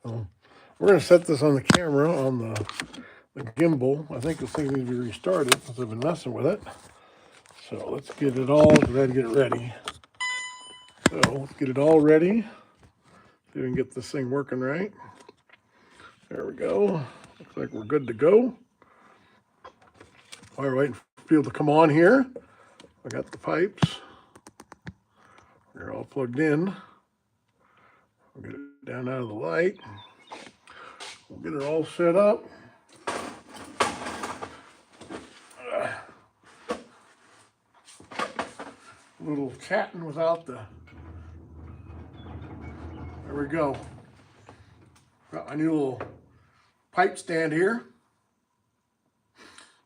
So we're going to set this on the camera on the gimbal. I think this thing needs to be restarted because I've been messing with it. So let's get it all, go ahead and get it ready. So let's get it all ready. See if we can get this thing working right. There we go. Looks like we're good to go. While we're waiting for people to come on here, I got the pipes. They're all plugged in. We'll get it down out of the light. We'll get it all set up. A little chatting without the... There we go. Got my new little pipe stand here.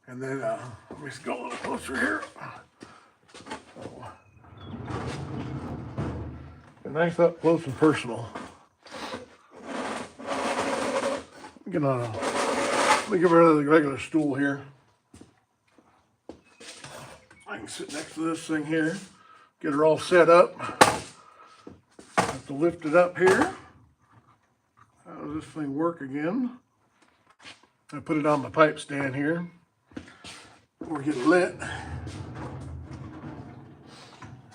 And then, let me just go a little closer here. So, nice up close and personal. Let me get rid of the regular stool here. I can sit next to this thing here, get her all set up. Have to lift it up here. How does this thing work again? I put it on my pipe stand here. Before we get it lit.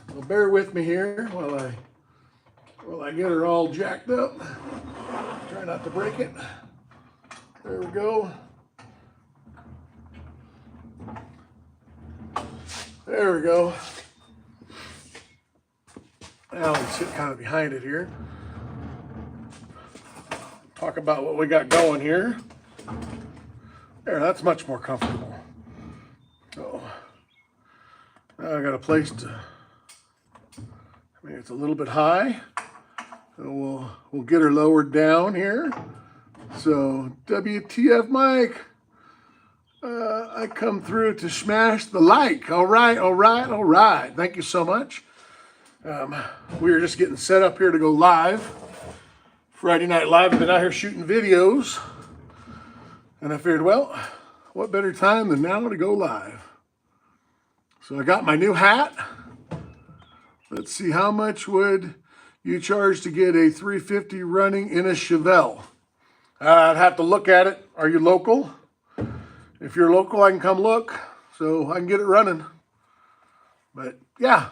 So bear with me here while I get her all jacked up. Try not to break it. There we go. There we go. Now we sit kind of behind it here. Talk about what we got going here. There, that's much more comfortable. So now I got a place to, I mean, it's a little bit high. So we'll get her lowered down here. So WTF Mike, I come through to smash the like. All right, all right, all right. Thank you so much. We are just getting set up here to go live. Friday Night Live. I've been out here shooting videos. And I figured, well, what better time than now to go live? So I got my new hat. Let's see, how much would you charge to get a 350 running in a Chevelle? I'd have to look at it. Are you local? If you're local, I can come look so I can get it running. But yeah.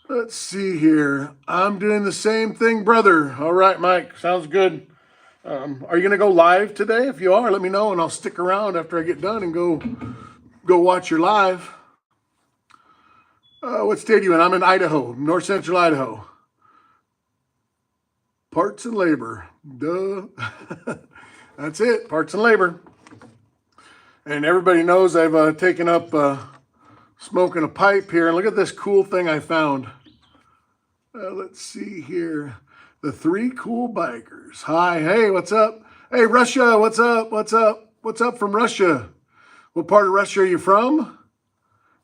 Let's see here. I'm doing the same thing, brother. All right, Mike. Sounds good. Are you going to go live today? If you are, let me know, and I'll stick around after I get done and go watch your live. What state are you in? I'm in Idaho, north central Idaho. Parts and labor. Duh. That's it, parts and labor. And everybody knows I've taken up smoking a pipe here. And look at this cool thing I found. Let's see here. The three cool bikers. Hi, hey, what's up? Hey, Russia, what's up? What's up? What's up from Russia? What part of Russia are you from?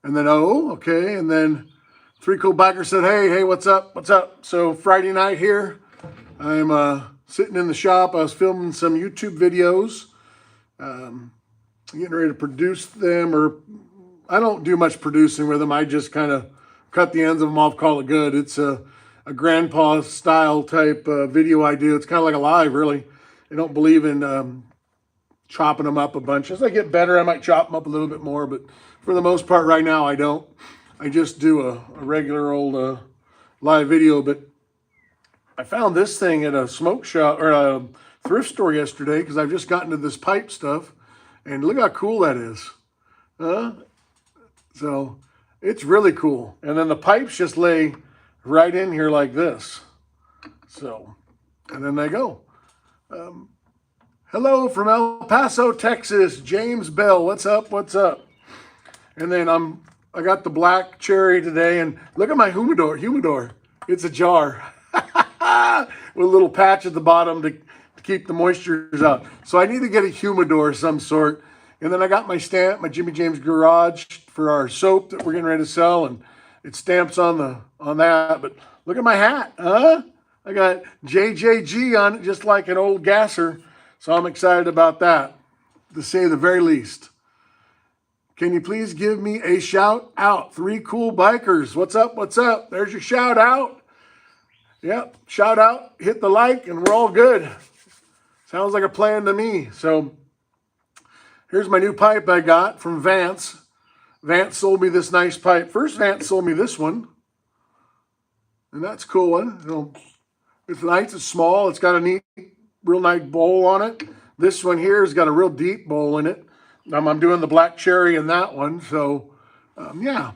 And then, oh, okay. And then three cool bikers said, hey, what's up? What's up? So Friday night here, I'm sitting in the shop. I was filming some YouTube videos, getting ready to produce them, or I don't do much producing with them. I just kind of cut the ends of them off, call it good. It's a grandpa style type video I do. It's kind of like a live, really. I don't believe in chopping them up a bunch. As I get better, I might chop them up a little bit more, but for the most part right now, I don't. I just do a regular old live video. But I found this thing at a smoke shop or a thrift store yesterday because I've just gotten to this pipe stuff, and look how cool that is. So it's really cool. And then the pipes just lay right in here like this. So, and then they go. Hello from El Paso, Texas, James Bell. What's up? What's up? And then I got the black cherry today, and look at my humidor. It's a jar with a little patch at the bottom to keep the moistures out. So I need to get a humidor of some sort. And then I got my stamp, my Jimmy James Garage for our soap that we're getting ready to sell, and it stamps on that. But look at my hat, huh? I got JJG on it, just like an old gasser. So I'm excited about that, to say the very least. Can you please give me a shout out? Three cool bikers. What's up? What's up? There's your shout out. Yep, shout out, hit the like, and we're all good. Sounds like a plan to me. So here's my new pipe I got from Vance. Vance sold me this nice pipe. First, Vance sold me this one. And that's a cool one. You know, it's nice, it's small, it's got a neat, real nice bowl on it. This one here has got a real deep bowl in it. I'm doing the black cherry in that one, so yeah.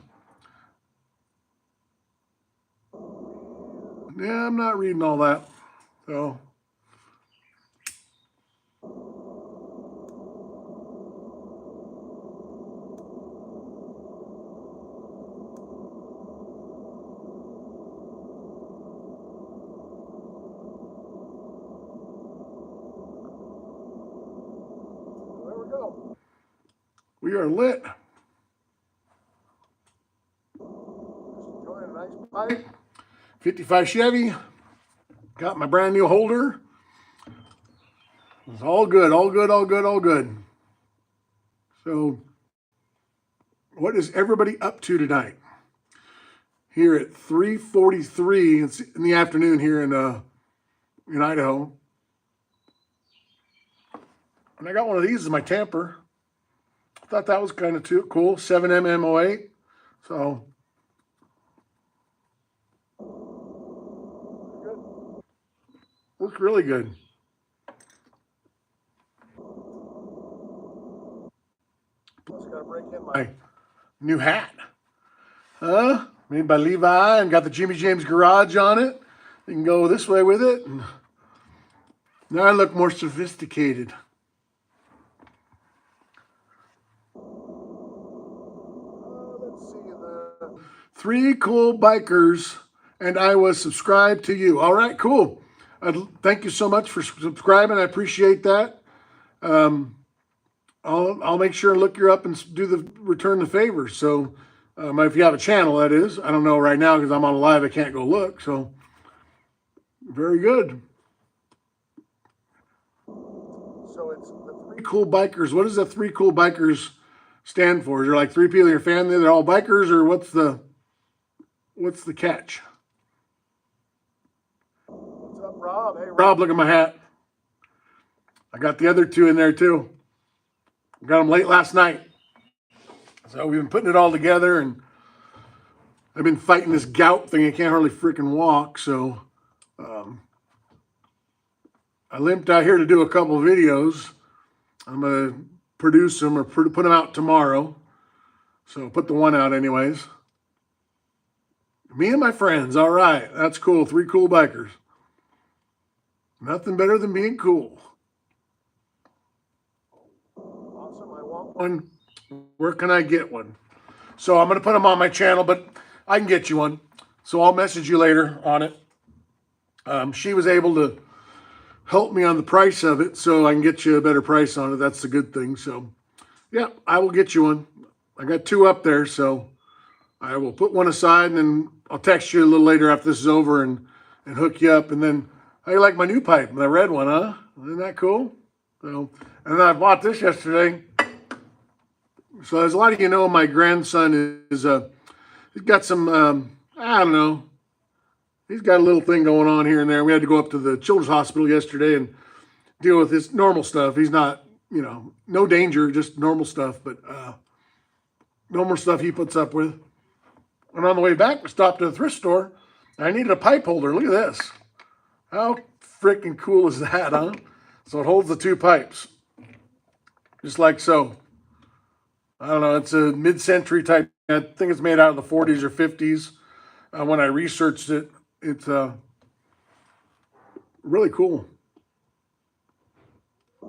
Yeah, I'm not reading all that, so. There we go. We are lit. Enjoying a nice pipe. 55 Chevy. Got my brand new holder. It's all good, all good, all good, all good. So, what is everybody up to tonight? Here at 3:43, it's in the afternoon here in Idaho. And I got one of these as my tamper. I thought that was kind of too cool, 7mm08. So, good. Worked really good. Plus, got to break in my new hat. Made by Levi, and got the Jimmy James garage on it. You can go this way with it. And now I look more sophisticated. Let's see. The 3 cool bikers, and I was subscribed to you. All right, cool. Thank you so much for subscribing. I appreciate that. I'll make sure and look you up and do the return the favor. So if you have a channel, that is. I don't know right now because I'm on live. I can't go look. So very good. So it's the 3 cool bikers. What does the 3 cool bikers stand for? Is there like 3 people in your family that are all bikers, or what's the catch? What's up, Rob? Hey, Rob, look at my hat. I got the other 2 in there too. Got them late last night. So we've been putting it all together, and I've been fighting this gout thing. I can't hardly freaking walk, so I limped out here to do a couple of videos. I'm going to produce them or put them out tomorrow. So put the one out anyways. Me and my friends. All right. That's cool. 3 cool bikers. Nothing better than being cool. Awesome. I want one. Where can I get one? So I'm going to put them on my channel, but I can get you one. So I'll message you later on it. She was able to help me on the price of it, so I can get you a better price on it. That's the good thing. So, yeah, I will get you one. I got 2 up there, so I will put one aside, and then I'll text you a little later after this is over and hook you up. And then, how you like my new pipe? The red one, huh? Isn't that cool? So, and then I bought this yesterday. So as a lot of you know, my grandson is he's got some I don't know. He's got a little thing going on here and there. We had to go up to the children's hospital yesterday and deal with his normal stuff. He's not, you know, no danger, just normal stuff, but normal stuff he puts up with. And on the way back, we stopped at a thrift store. I needed a pipe holder. Look at this. How freaking cool is that, huh? So it holds the 2 pipes, just like so. I don't know. It's a mid-century type. I think it's made out of the 40s or 50s. When I researched it, it's really cool. I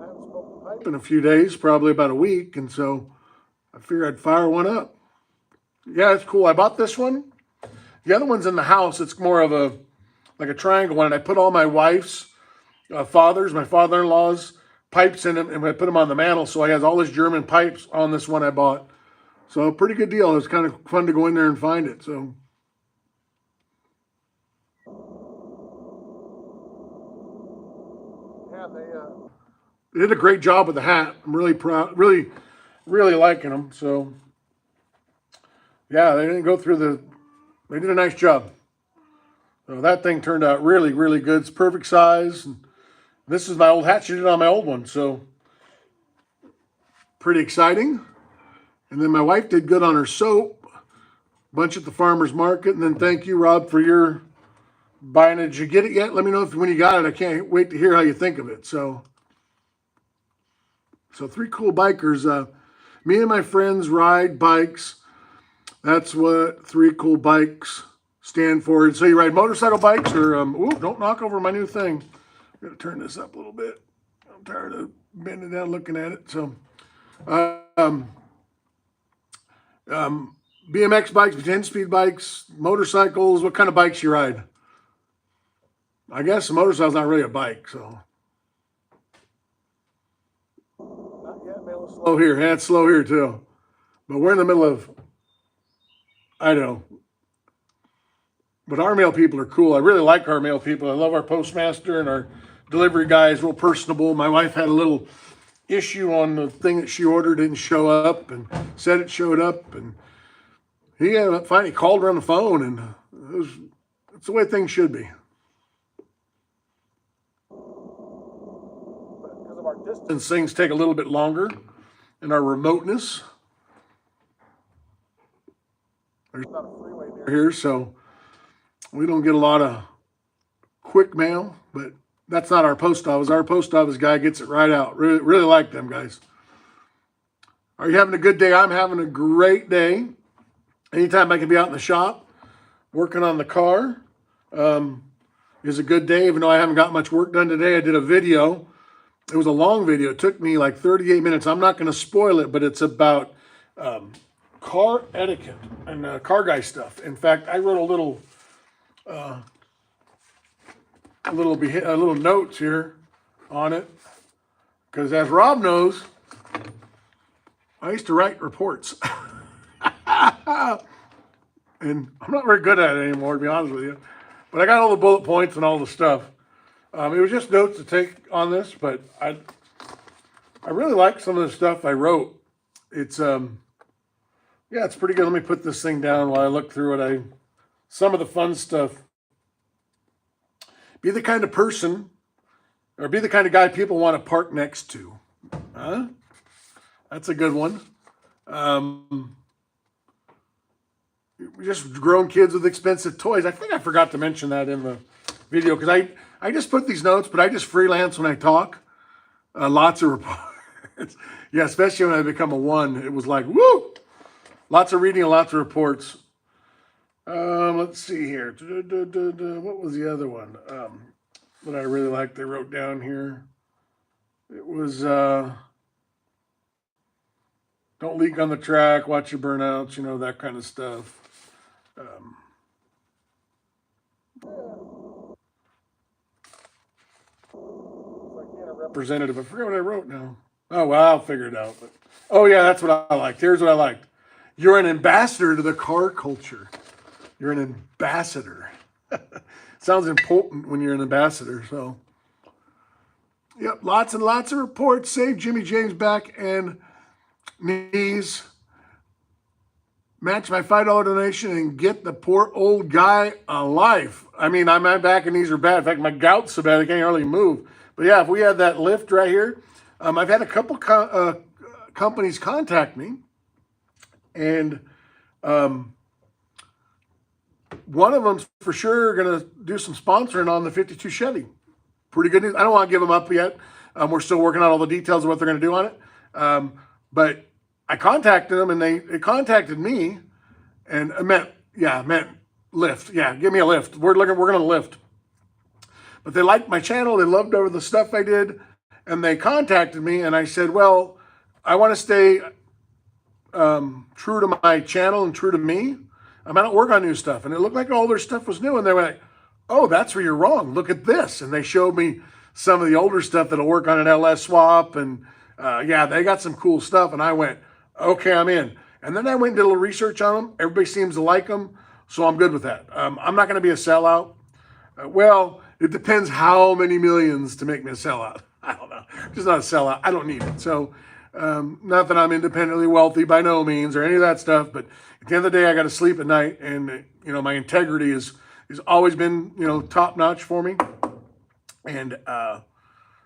haven't smoked a pipe in a few days, probably about a week, and so I figured I'd fire one up. Yeah, it's cool. I bought this one. The other one's in the house. It's more of like a triangle one, and I put all my wife's my father-in-law's pipes in them, and I put them on the mantle, so I has all his German pipes on this one I bought. So pretty good deal. It's kind of fun to go in there and find it. So yeah, they did a great job with the hat. I'm really proud, really liking them. So yeah, they didn't go through they did a nice job. So that thing turned out really, really good. It's perfect size. And this is my old hatch I did on my old one, so pretty exciting. And then my wife did good on her soap, bunch at the farmer's market. And then thank you, Rob, for your buying it. Did you get it yet? Let me know if when you got it. I can't wait to hear how you think of it. So three cool bikers. Me and my friends ride bikes. That's what three cool bikes stand for. So you ride motorcycle bikes or, ooh, don't knock over my new thing. I'm going to turn this up a little bit. I'm tired of bending down looking at it. So, BMX bikes, 10-speed bikes, motorcycles. What kind of bikes you ride? I guess a motorcycle's not really a bike, so. Not yet, man. Slow here. Yeah, it's slow here too. But we're in the middle of Idaho. But our mail people are cool. I really like our mail people. I love our postmaster and our delivery guy is real personable. My wife had a little issue on the thing that she ordered, didn't show up, and said it showed up. And he finally called her on the phone, and it's the way things should be. But because of our distance, things take a little bit longer, and our remoteness. There's not a freeway near here, so we don't get a lot of quick mail, but that's not our post office. Our post office guy gets it right out. Really, really like them guys. Are you having a good day? I'm having a great day. Anytime I can be out in the shop working on the car is a good day. Even though I haven't got much work done today, I did a video. It was a long video. It took me like 38 minutes. I'm not going to spoil it, but it's about car etiquette and car guy stuff. In fact, I wrote a little notes here on it because, as Rob knows, I used to write reports. And I'm not very good at it anymore, to be honest with you. But I got all the bullet points and all the stuff. It was just notes to take on this, but I really like some of the stuff I wrote. It's yeah, it's pretty good. Let me put this thing down while I look through it. Some of the fun stuff. Be the kind of person, or be the kind of guy people want to park next to. Huh? That's a good one. Just grown kids with expensive toys. I think I forgot to mention that in the video because I just put these notes, but I just freelance when I talk. Lots of reports. Yeah, especially when I become a one. It was like, woo! Lots of reading and lots of reports. Let's see here. What was the other one that I really liked? They wrote down here. It was don't leak on the track, watch your burnouts, that kind of stuff. Like being a representative. I forget what I wrote now. Oh, well, I'll figure it out. But, oh, yeah, that's what I liked. Here's what I liked. You're an ambassador to the car culture. You're an ambassador. Sounds important when you're an ambassador. So, yep, lots and lots of reports. Save Jimmy James back and knees. Match my $5 donation and get the poor old guy a life. I mean, my back and knees are bad. In fact, my gout's so bad I can't hardly move. But yeah, if we had that lift right here, I've had a couple companies contact me, and one of them's for sure going to do some sponsoring on the 52 Chevy. Pretty good news. I don't want to give them up yet. We're still working on all the details of what they're going to do on it. But I contacted them, and they contacted me, and I meant lift. Yeah, give me a lift. We're going to lift. But they liked my channel. They loved over the stuff I did, and they contacted me, and I said, well, I want to stay true to my channel and true to me. I don't work on new stuff. And it looked like all their stuff was new, and they were like, oh, that's where you're wrong. Look at this. And they showed me some of the older stuff that'll work on an LS swap, and yeah, they got some cool stuff. And I went, okay, I'm in. And then I went and did a little research on them. Everybody seems to like them, so I'm good with that. I'm not going to be a sellout. Well, it depends how many millions to make me a sellout. I don't know. Just not a sellout. I don't need it. So not that I'm independently wealthy by no means or any of that stuff, but at the end of the day, I got to sleep at night, and my integrity is has always been, you know, top notch for me. And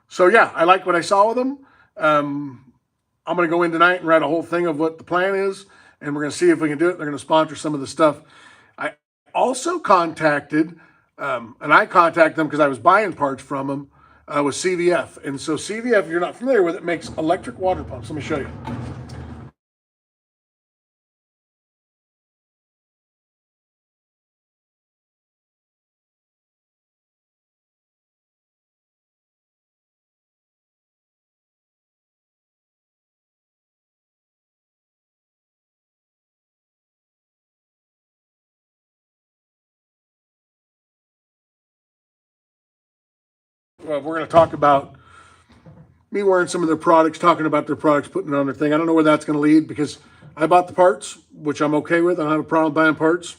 so yeah, I like what I saw with them. I'm going to go in tonight and write a whole thing of what the plan is, and we're going to see if we can do it. They're going to sponsor some of the stuff. I also contacted, and I contacted them because I was buying parts from them, with CVF. And so CVF, if you're not familiar with it, makes electric water pumps. Let me show you. We're going to talk about me wearing some of their products, talking about their products, putting it on their thing. I don't know where that's going to lead because I bought the parts, which I'm okay with. I don't have a problem buying parts.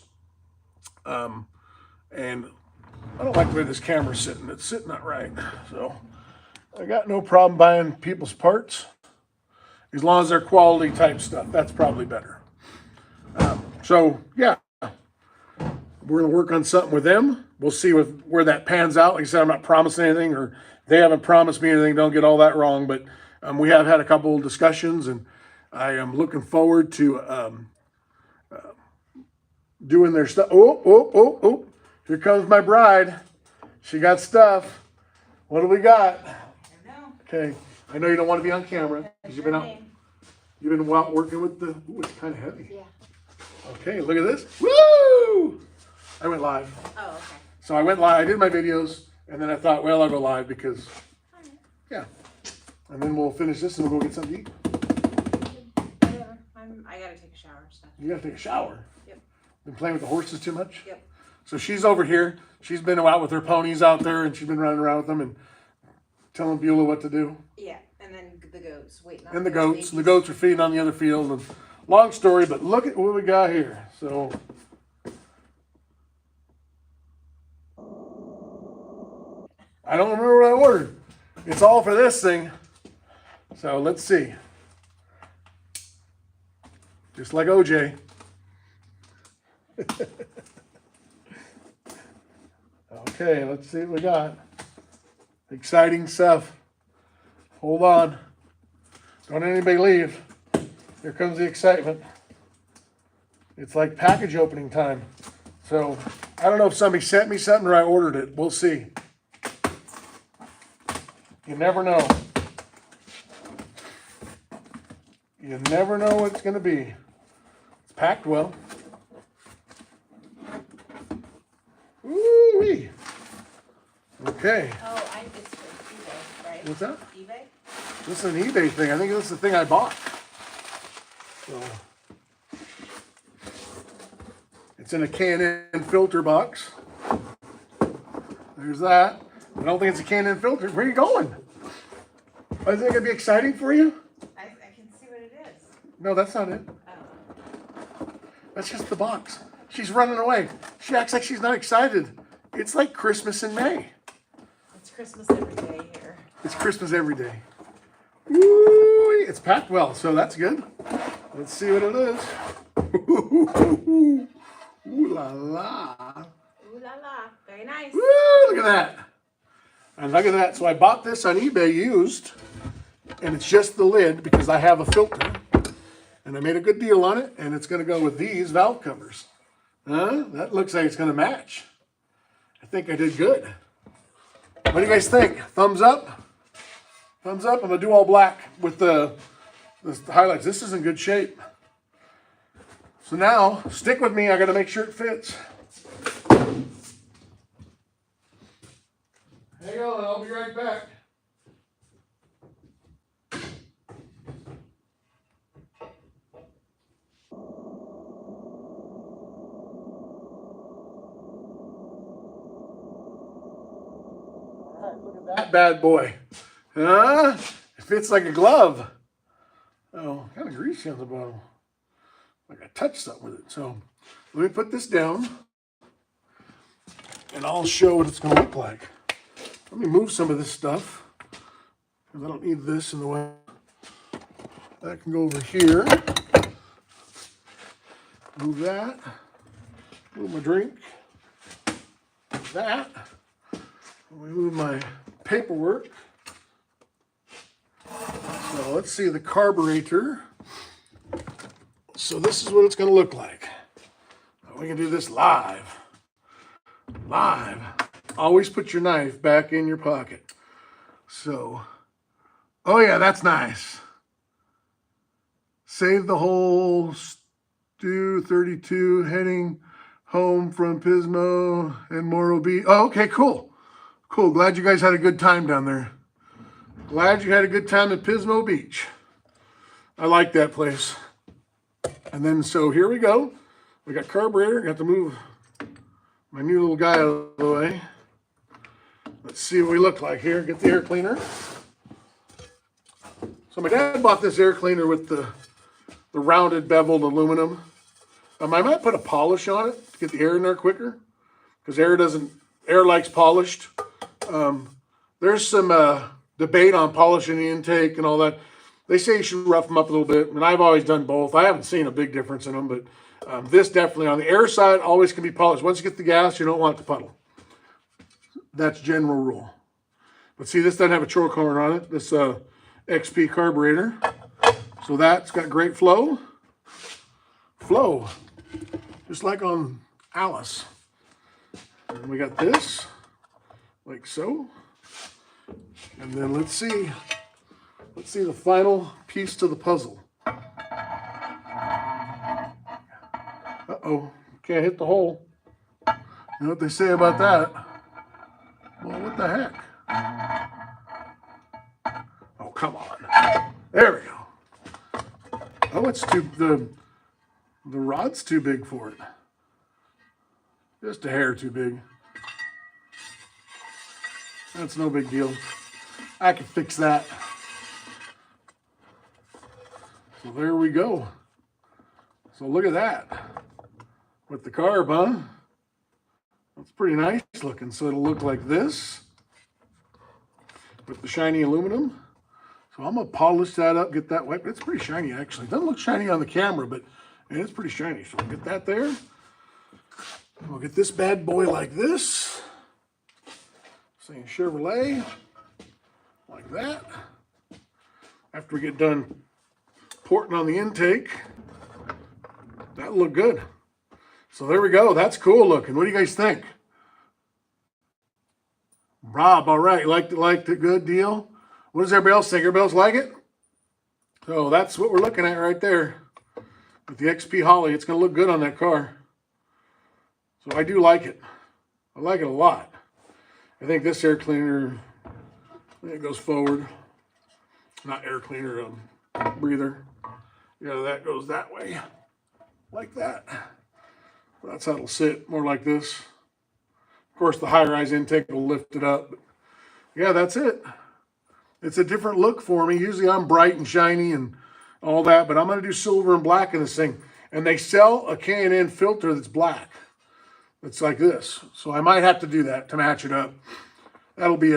And I don't like the way this camera's sitting. It's sitting not right. So I got no problem buying people's parts as long as they're quality type stuff. That's probably better. So yeah, we're going to work on something with them. We'll see where that pans out. Like I said, I'm not promising anything, or they haven't promised me anything. Don't get all that wrong. But we have had a couple of discussions, and I am looking forward to doing their stuff. Oh. Here comes my bride. She got stuff. What do we got? I don't know. Okay. I know you don't want to be on camera because you've been out working with the, ooh, it's kind of heavy. Yeah. Okay, look at this. Woo! I went live. Oh, okay. So I went live. I did my videos, and then I thought, well, I'll go live because, yeah. And then we'll finish this and we'll go get something to eat. Whatever. I gotta take a shower and stuff. You gotta take a shower. Yep. Been playing with the horses too much? Yep. So she's over here. She's been out with her ponies out there, and she's been running around with them and telling Beulah what to do. Yeah, and then the goats waiting on And the goats. And the goats are feeding on the other field. And long story, but look at what we got here. So I don't remember what I ordered. It's all for this thing. So let's see. Just like OJ. Okay, let's see what we got. Exciting stuff. Hold on. Don't anybody leave. Here comes the excitement. It's like package opening time. So I don't know if somebody sent me something or I ordered it. We'll see. You never know. You never know what it's going to be. It's packed well. Woo-wee. Okay. Oh, it's for eBay, right? What's that? eBay? This is an eBay thing. I think this is the thing I bought. So it's in a K&N filter box. There's that. I don't think it's a K&N filter. Where are you going? Is it going to be exciting for you? I can see what it is. No, that's not it. Oh. That's just the box. She's running away. She acts like she's not excited. It's like Christmas in May. It's Christmas every day here. It's Christmas every day. Ooh, it's packed well, so that's good. Let's see what it is. Ooh la la. Ooh la la. Very nice. Woo, look at that. And look at that. So I bought this on eBay used, and it's just the lid because I have a filter. And I made a good deal on it, and it's going to go with these valve covers. That looks like it's going to match. I think I did good. What do you guys think? Thumbs up? Thumbs up. I'm going to do all black with the highlights. This is in good shape. So now, stick with me. I got to make sure it fits. Hang on, I'll be right back. Look at that bad boy. It fits like a glove. Oh, kind of greasy on the bottom. Like I touched something with it. So let me put this down and I'll show what it's going to look like. Let me move some of this stuff because I don't need this in the way. That can go over here. Move that. Move my drink. that. We move my paperwork. So let's see the carburetor. So this is what it's going to look like. We can do this live. Live. Always put your knife back in your pocket. So, oh yeah, that's nice. Save the whole Stu 32 heading home from Pismo and Morro Beach. Oh, okay, cool. Cool. Glad you guys had a good time down there. Glad you had a good time at Pismo Beach. I like that place. And then, so here we go. We got carburetor. Got to move my new little guy out of the way. Let's see what we look like here. Get the air cleaner. So my dad bought this air cleaner with the rounded beveled aluminum. I might put a polish on it to get the air in there quicker, because air likes polished. There's some debate on polishing the intake and all that. They say you should rough them up a little bit, and I've always done both. I haven't seen a big difference in them, but this definitely, on the air side, always can be polished. Once you get the gas, you don't want it to puddle. That's general rule. But see, this doesn't have a choke horn on it, this XP carburetor. So that's got great flow. Flow, just like on Alice. And we got this, like so. And then let's see the final piece to the puzzle. Uh-oh, can't hit the hole. You know what they say about that? Well, what the heck? Oh, come on. There we go. Oh, it's the rod's too big for it. Just a hair too big. That's no big deal. I can fix that. So there we go. So look at that. With the carb, huh? That's pretty nice looking. So it'll look like this with the shiny aluminum. So I'm gonna polish that up, get that wet. It's pretty shiny actually. It doesn't look shiny on the camera, but it's pretty shiny. So we'll get that there. We'll get this bad boy like this. Saying Chevrolet, like that. After we get done porting on the intake, that'll look good. So there we go. That's cool looking. What do you guys think? Rob, all right. Liked it. Good deal. What does everybody else think? Everybody else like it? So that's what we're looking at right there. With the XP Holly, it's going to look good on that car. So I do like it. I like it a lot. I think this air cleaner, it goes forward. Not air cleaner, breather. Yeah, that goes that way. Like that. That's how it'll sit, more like this. Of course, the high-rise intake will lift it up. But yeah, that's it. It's a different look for me. Usually I'm bright and shiny and all that, but I'm going to do silver and black in this thing. And they sell a K&N filter that's black. It's like this. So I might have to do that to match it up. That'll be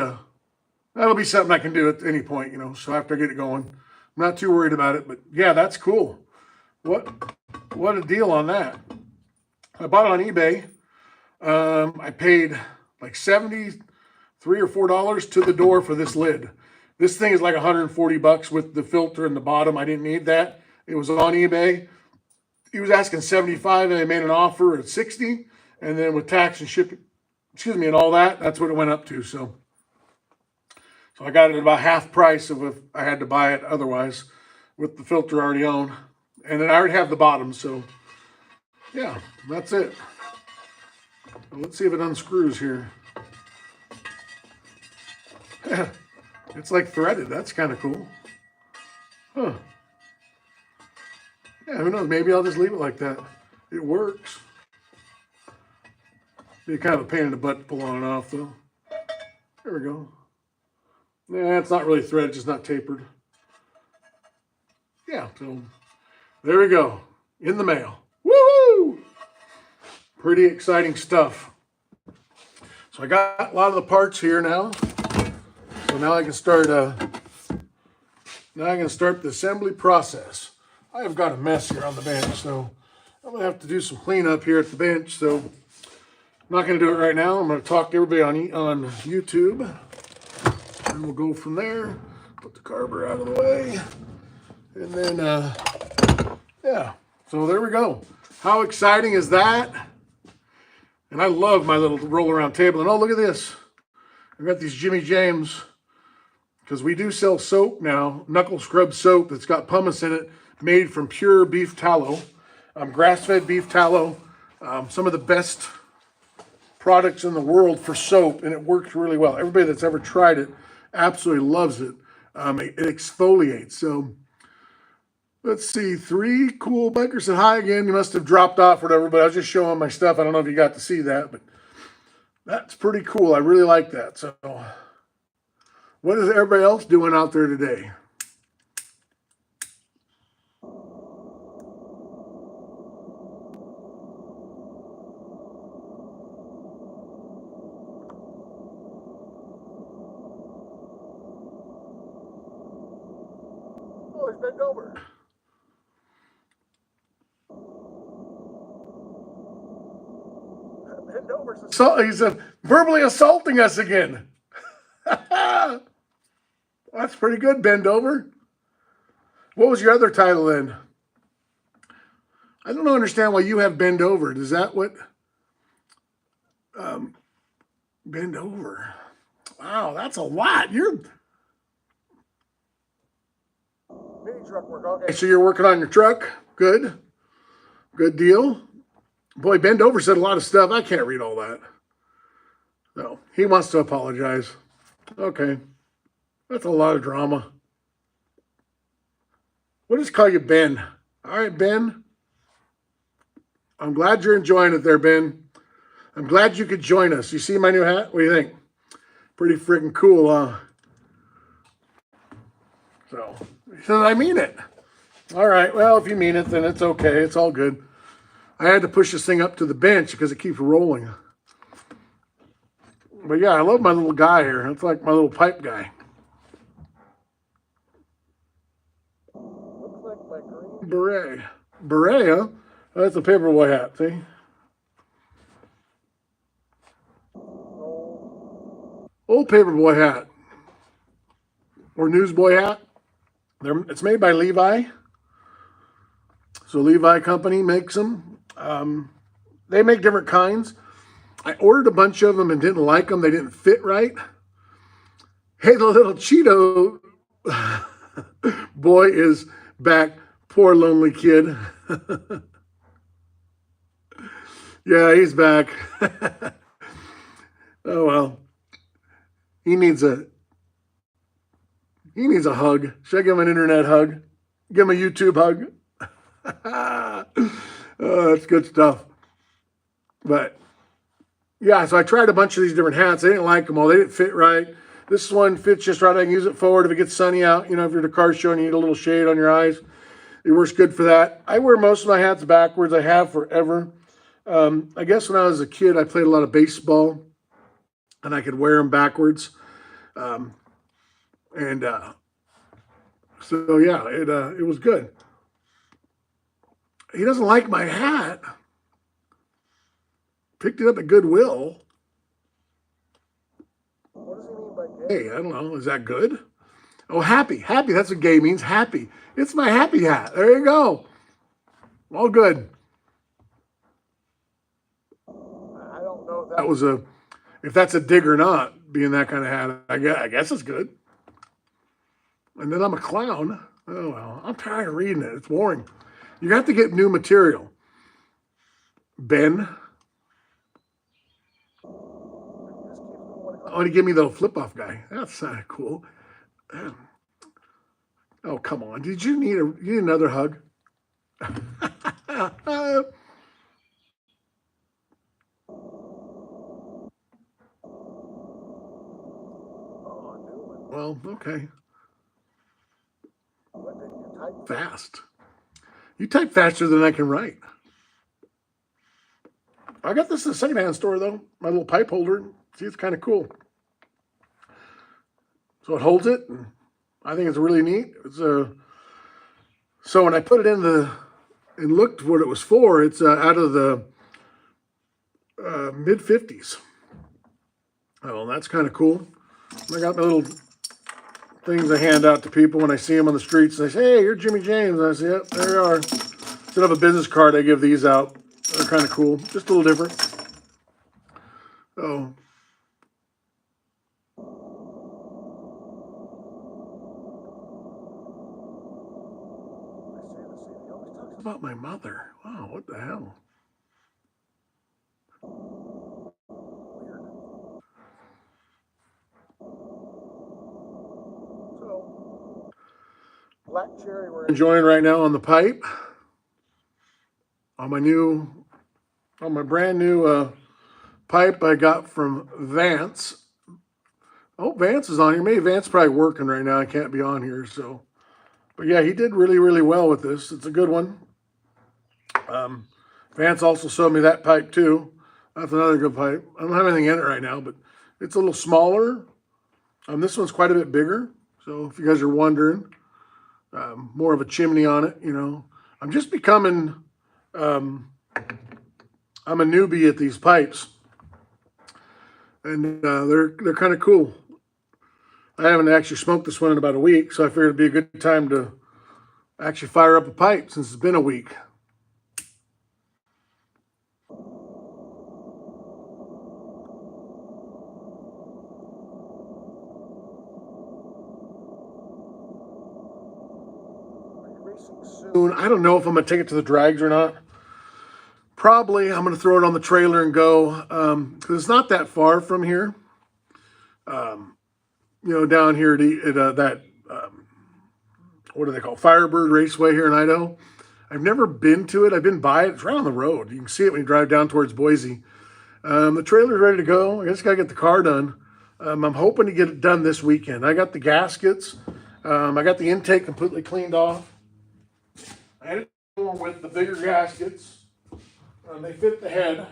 something I can do at any point, you know, so after I get it going. I'm not too worried about it, but yeah, that's cool. What a deal on that. I bought it on eBay. I paid like $73 or $4 to the door for this lid. This thing is like 140 bucks with the filter in the bottom. I didn't need that. It was on eBay. He was asking 75 and they made an offer at 60. And then with tax and shipping, and all that, that's what it went up to. So I got it at about half price of if I had to buy it otherwise with the filter already on. And then I already have the bottom, so yeah, that's it. Let's see if it unscrews here. It's like threaded. That's kind of cool. Huh. Yeah, who knows? Maybe I'll just leave it like that. It works. Be kind of a pain in the butt to pull on and off, though. There we go. Yeah, it's not really threaded, just not tapered. Yeah, so there we go. In the mail. Woohoo! Pretty exciting stuff. So I got a lot of the parts here now. So now I can start the assembly process. I have got a mess here on the bench, so I'm gonna have to do some cleanup here at the bench. So I'm not going to do it right now. I'm going to talk to everybody on YouTube. And we'll go from there. Put the carburetor out of the way. And then, yeah. So there we go. How exciting is that? And I love my little roll around table. And oh, look at this. I've got these Jimmy James, because we do sell soap now, knuckle scrub soap that's got pumice in it, made from pure beef tallow, grass-fed beef tallow, some of the best products in the world for soap, and it works really well. Everybody that's ever tried it absolutely loves it. It exfoliates. So let's see, 3 cool bikers said hi again. You must have dropped off or whatever, but I was just showing my stuff. I don't know if you got to see that, but that's pretty cool. I really like that. So what is everybody else doing out there today? Oh, he's bent over. Bent over. So he's verbally assaulting us again. That's pretty good, bend over. What was your other title then? I don't understand why you have bend over. Is that what? Bend over. Wow, that's a lot. You're mini truck work. Okay, so you're working on your truck. Good. Good deal. Boy, bend over said a lot of stuff. I can't read all that. No, he wants to apologize. Okay. That's a lot of drama. We'll just call you Ben. All right, Ben. I'm glad you're enjoying it there, Ben. I'm glad you could join us. You see my new hat? What do you think? Pretty freaking cool, huh? So, he says, I mean it. All right, well, if you mean it, then it's okay. It's all good. I had to push this thing up to the bench because it keeps rolling. But yeah, I love my little guy here. It's like my little pipe guy. Looks like my green beret. Beret, huh? That's a paperboy hat, see? Old paperboy hat. Or newsboy hat. It's made by Levi. So Levi Company makes them. They make different kinds. I ordered a bunch of them and didn't like them. They didn't fit right. Hey, the little Cheeto boy is back. Poor lonely kid. Yeah, he's back. Oh, well. He needs a hug. Should I give him an internet hug? Give him a YouTube hug? Oh, that's good stuff. But yeah, so I tried a bunch of these different hats. I didn't like them all. They didn't fit right. This one fits just right. I can use it forward if it gets sunny out. You know, if you're at a car show and you need a little shade on your eyes, it works good for that. I wear most of my hats backwards. I have forever. I guess when I was a kid, I played a lot of baseball, and I could wear them backwards. So yeah, it was good. He doesn't like my hat. Picked it up at Goodwill. What does he mean by gay? I don't know. Is that good? Oh, happy. Happy. That's what gay means. Happy. It's my happy hat. There you go. All good. I don't know if that was if that's a dig or not, being that kind of hat. I guess it's good. And then I'm a clown. Oh, well. I'm tired of reading it. It's boring. You have to get new material. Ben. Oh, and he gave me the flip-off guy. That's cool. Oh, come on. Did you need another hug? Well, okay. You type fast. You type faster than I can write. I got this at a secondhand store, though. My little pipe holder. See, it's kind of cool. So it holds it. And I think it's really neat. It's so when I put it in and looked what it was for, it's out of the mid-50s. Oh, that's kind of cool. I got my little things I hand out to people when I see them on the streets. They say, hey, you're Jimmy James. And I say, yep, there you are. Instead of a business card, I give these out. They're kind of cool. Just a little different. Oh. He always talks about my mother. Wow, what the hell? Weird. So, black cherry we're enjoying right now on the pipe. On my brand new pipe I got from Vance. Oh, Vance is on here. Maybe Vance is probably working right now. I can't be on here, so. But yeah, he did really, really well with this. It's a good one. Vance also sold me that pipe too. That's another good pipe. I don't have anything in it right now, but it's a little smaller. This one's quite a bit bigger. So if you guys are wondering, more of a chimney on it, you know. I'm just becoming, I'm a newbie at these pipes. And they're kind of cool. I haven't actually smoked this one in about a week, so I figured it'd be a good time to actually fire up a pipe since it's been a week. Soon. I don't know if I'm going to take it to the drags or not. Probably I'm going to throw it on the trailer and go, because it's not that far from here. You know, down here at that, what do they call, Firebird Raceway here in Idaho. I've never been to it. I've been by it. It's right on the road. You can see it when you drive down towards Boise. The trailer's ready to go. I just got to get the car done. I'm hoping to get it done this weekend. I got the gaskets. I got the intake completely cleaned off. I had it with the bigger gaskets. They fit the head.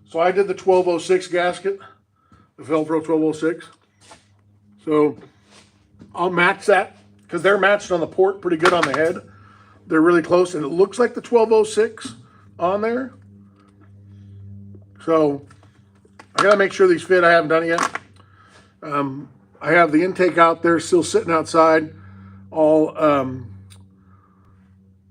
So I did the 1206 gasket, the Velcro 1206. So I'll match that because they're matched on the port pretty good on the head. They're really close, and it looks like the 1206 on there. So I gotta make sure these fit. I haven't done it yet. I have the intake out there still sitting outside, all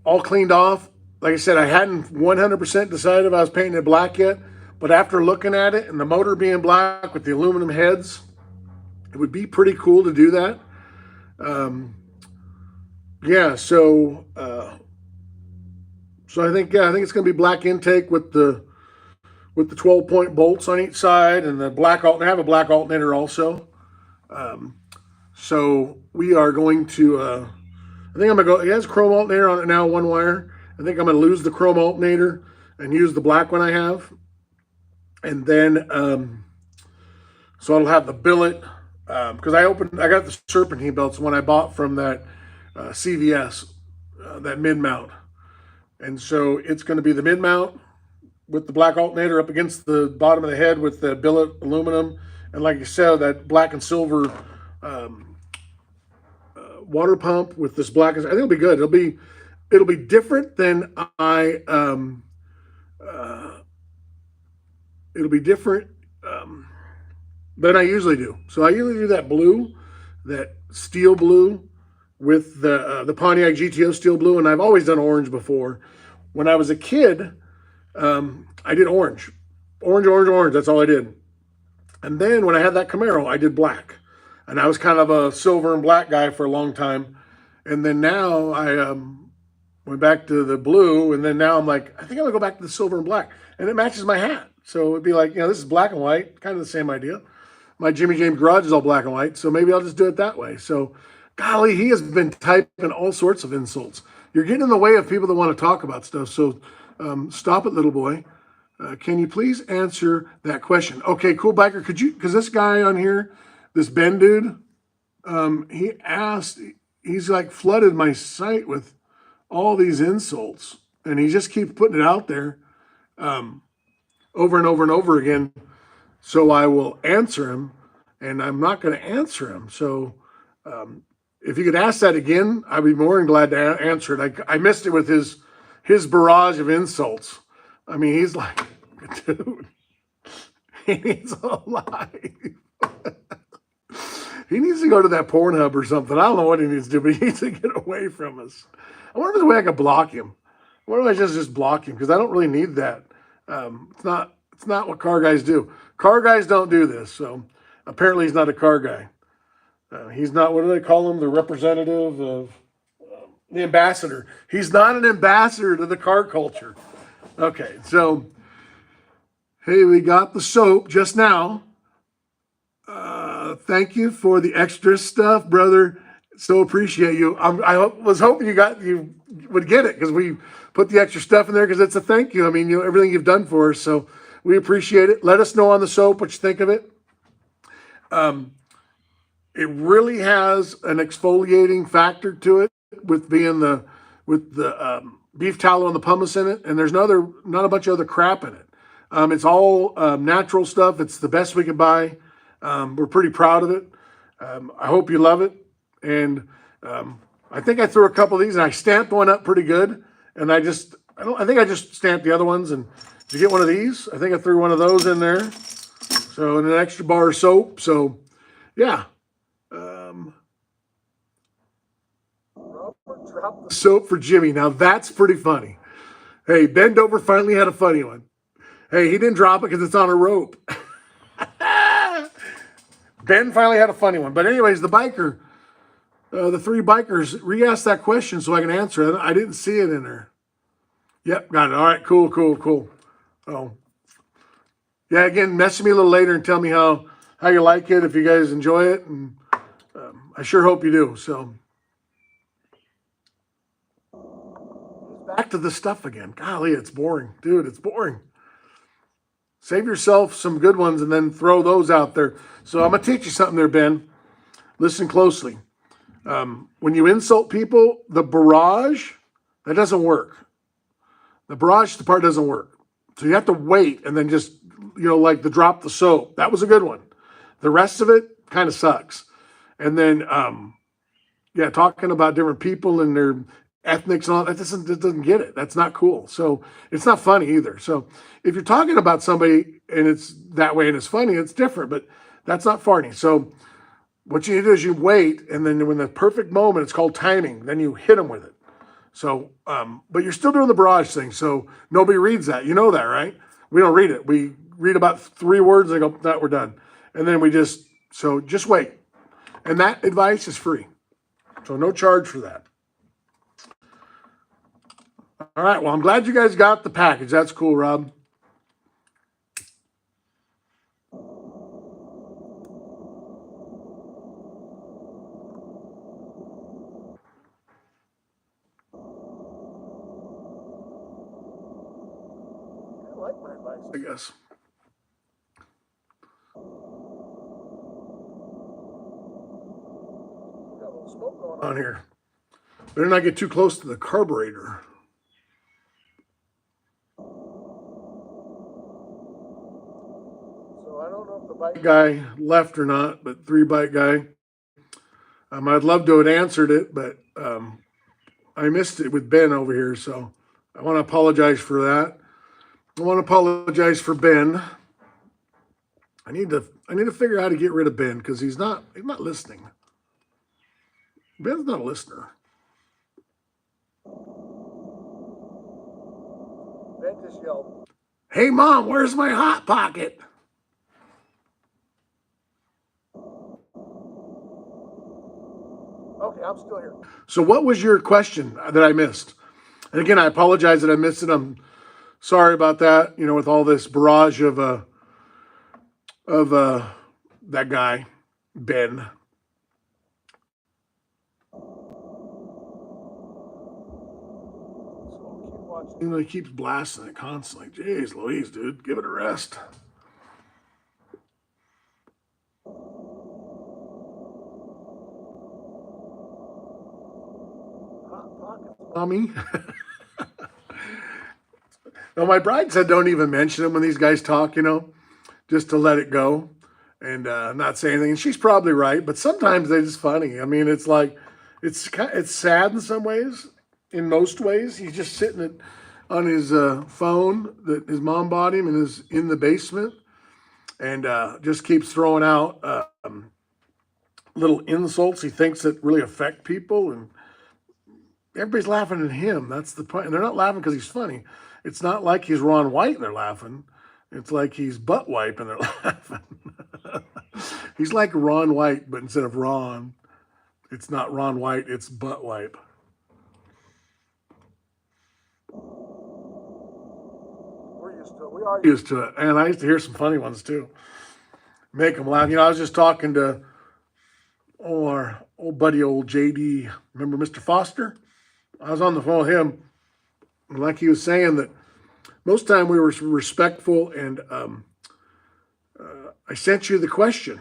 cleaned off. Like I said, I hadn't 100% decided if I was painting it black yet, but after looking at it and the motor being black with the aluminum heads, it would be pretty cool to do that. Yeah, so I think it's gonna be black intake with the 12-point bolts on each side and the black alternator. I have a black alternator also. So we are going to, I think I'm gonna go, it has chrome alternator on it now, one wire. I think I'm gonna lose the chrome alternator and use the black one I have. And then, so I'll have the billet, because I got the serpentine belts when I bought from that CVS, that mid-mount. And so it's gonna be the mid-mount with the black alternator up against the bottom of the head with the billet aluminum. And like you said, that black and silver water pump with this black. I think it'll be good. It'll be different than it'll be different than I usually do. So I usually do that blue, that steel blue with the Pontiac GTO steel blue. And I've always done orange before. When I was a kid, I did orange. Orange. That's all I did. And then when I had that Camaro, I did black. And I was kind of a silver and black guy for a long time. And then now I went back to the blue. And then now I'm like, I think I'm going to go back to the silver and black. And it matches my hat. So it'd be like, this is black and white. Kind of the same idea. My Jimmy James garage is all black and white. So maybe I'll just do it that way. So, golly, he has been typing all sorts of insults. You're getting in the way of people that want to talk about stuff. So stop it, little boy. Can you please answer that question? Okay, cool, biker. Could you, because this guy on here, this Ben dude, he asked, he's like flooded my site with all these insults. And he just keeps putting it out there over and over and over again. So I will answer him, and I'm not going to answer him. So if you could ask that again, I'd be more than glad to answer it. I missed it with his barrage of insults. I mean, he's like Dude, he needs a life. He needs to go to that Pornhub or something. I don't know what he needs to do, but he needs to get away from us. I wonder if there's a way I could block him. What if I just block him? Because I don't really need that. It's not what car guys do. Car guys don't do this. So apparently he's not a car guy. He's not, what do they call him? The representative of the ambassador. He's not an ambassador to the car culture. Okay, so hey, we got the soap just now. Thank you for the extra stuff, brother. So appreciate you. I was hoping you would get it because we put the extra stuff in there because it's a thank you. I mean, everything you've done for us, so we appreciate it. Let us know on the soap what you think of it. It really has an exfoliating factor to it with being with the beef tallow and the pumice in it, and there's not a bunch of other crap in it. It's all natural stuff. It's the best we could buy. We're pretty proud of it. I hope you love it. And I think I threw a couple of these, and I stamped one up pretty good. And I think I just stamped the other ones. And did you get one of these? I think I threw one of those in there. So, and an extra bar of soap. So, yeah. Robert dropped the soap for Jimmy. Now, that's pretty funny. Hey, Bend Over finally had a funny one. Hey, he didn't drop it because it's on a rope. Ben finally had a funny one. But anyways, the biker, the three bikers, re-asked that question so I can answer it. I didn't see it in there. Yep, got it. All right, cool. Oh. Yeah, again, message me a little later and tell me how you like it, if you guys enjoy it. And I sure hope you do. So back to the stuff again. Golly, it's boring. Dude, it's boring. Save yourself some good ones and then throw those out there. So I'm going to teach you something there, Ben. Listen closely. When you insult people, the barrage, that doesn't work. The barrage part doesn't work. So you have to wait and then just, like the drop the soap. That was a good one. The rest of it kind of sucks. And then, talking about different people and their ethnics and all that doesn't get it. That's not cool. So it's not funny either. So if you're talking about somebody and it's that way and it's funny, it's different, but that's not funny. So what you need to do is you wait, and then when the perfect moment, it's called timing, then you hit them with it. So, but you're still doing the barrage thing. So nobody reads that. You know that, right? We don't read it. We read about 3 words and go, that we're done. And then just wait. And that advice is free. So no charge for that. All right, well, I'm glad you guys got the package. That's cool, Rob. I like my advice, I guess. Got a little smoke going on here. Better not get too close to the carburetor. I don't know if the bike guy left or not, but 3-bike guy. I'd love to have answered it, but I missed it with Ben over here, so I want to apologize for that. I want to apologize for Ben. I need to figure out how to get rid of Ben because he's not listening. Ben's not a listener. Ben just yelled, "Hey, Mom, where's my Hot Pocket?" Okay, I'm still here. So what was your question that I missed? And again, I apologize that I missed it. I'm sorry about that, with all this barrage of that guy, Ben. So keep watching. He keeps blasting it constantly. Jeez Louise, dude, give it a rest. Mommy. No, my bride said don't even mention them when these guys talk, just to let it go and not say anything. And she's probably right, but sometimes they're just funny. I mean, it's sad in some ways. In most ways, he's just sitting on his phone that his mom bought him and is in the basement, and just keeps throwing out little insults he thinks that really affect people, and everybody's laughing at him. That's the point. And they're not laughing because he's funny. It's not like he's Ron White and they're laughing. It's like he's butt wipe and they're laughing. He's like Ron White, but instead of Ron, it's not Ron White, it's butt wipe. We are used to it. And I used to hear some funny ones too. Make them laugh. You know, I was just talking to our old buddy, old JD. Remember Mr. Foster? I was on the phone with him. And like he was saying that most time we were respectful, and I sent you the question.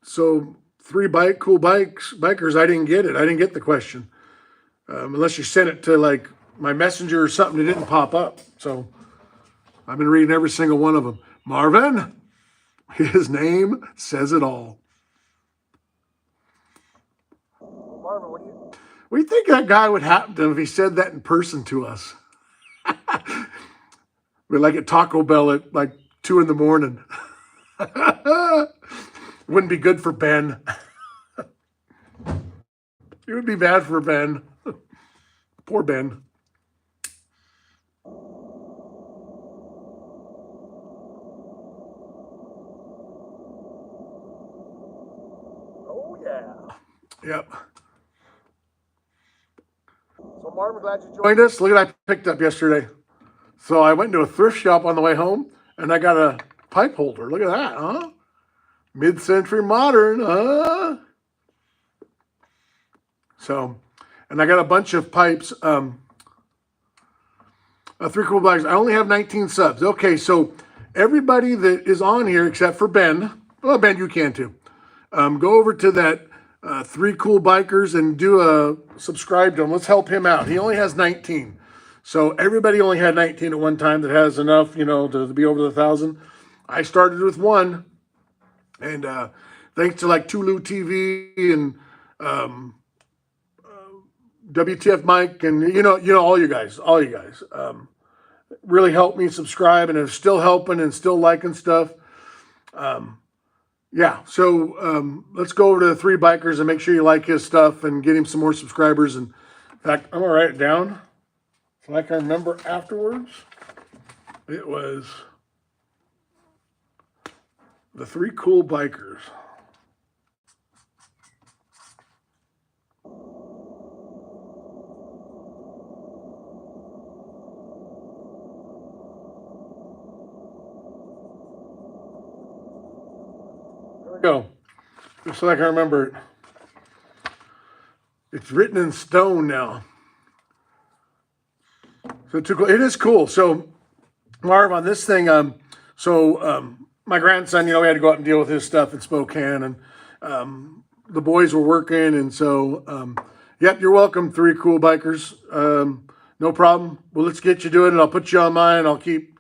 So 3 cool bikers, I didn't get it. I didn't get the question. Unless you sent it to like my messenger or something, it didn't pop up. So I've been reading every single one of them. Marvin, his name says it all. Marvin, what do you think that guy would happen to him if he said that in person to us? We're like at Taco Bell at like 2 a.m. Wouldn't be good for Ben. It would be bad for Ben. Poor Ben. Oh, yeah. Yep. So, Marvin, glad you joined us. Look at what I picked up yesterday. So I went to a thrift shop on the way home, and I got a pipe holder. Look at that, huh? Mid-century modern, huh? So, and I got a bunch of pipes. 3 cool bags. I only have 19 subs. Okay, so everybody that is on here except for Ben, well, Ben, you can too. Go over to that 3 Cool Bikers and do a subscribe to him. Let's help him out. He only has 19. So everybody only had 19 at one time that has enough, you know, to be over the 1,000. I started with 1. And thanks to like Tulu TV and WTF Mike and you know all you guys really helped me subscribe and are still helping and still liking stuff. Yeah, so let's go over to the 3 Bikers and make sure you like his stuff and get him some more subscribers. And in fact, I'm gonna write it down so I can remember afterwards. It was the 3 Cool Bikers. There we go. Just so I can remember it. It's written in stone now. So too cool. It is cool. So Marv, on this thing, my grandson, you know, we had to go out and deal with his stuff in Spokane, and the boys were working, and so, yep, you're welcome, 3 Cool Bikers. No problem. Well, let's get you doing it. I'll put you on mine. I'll keep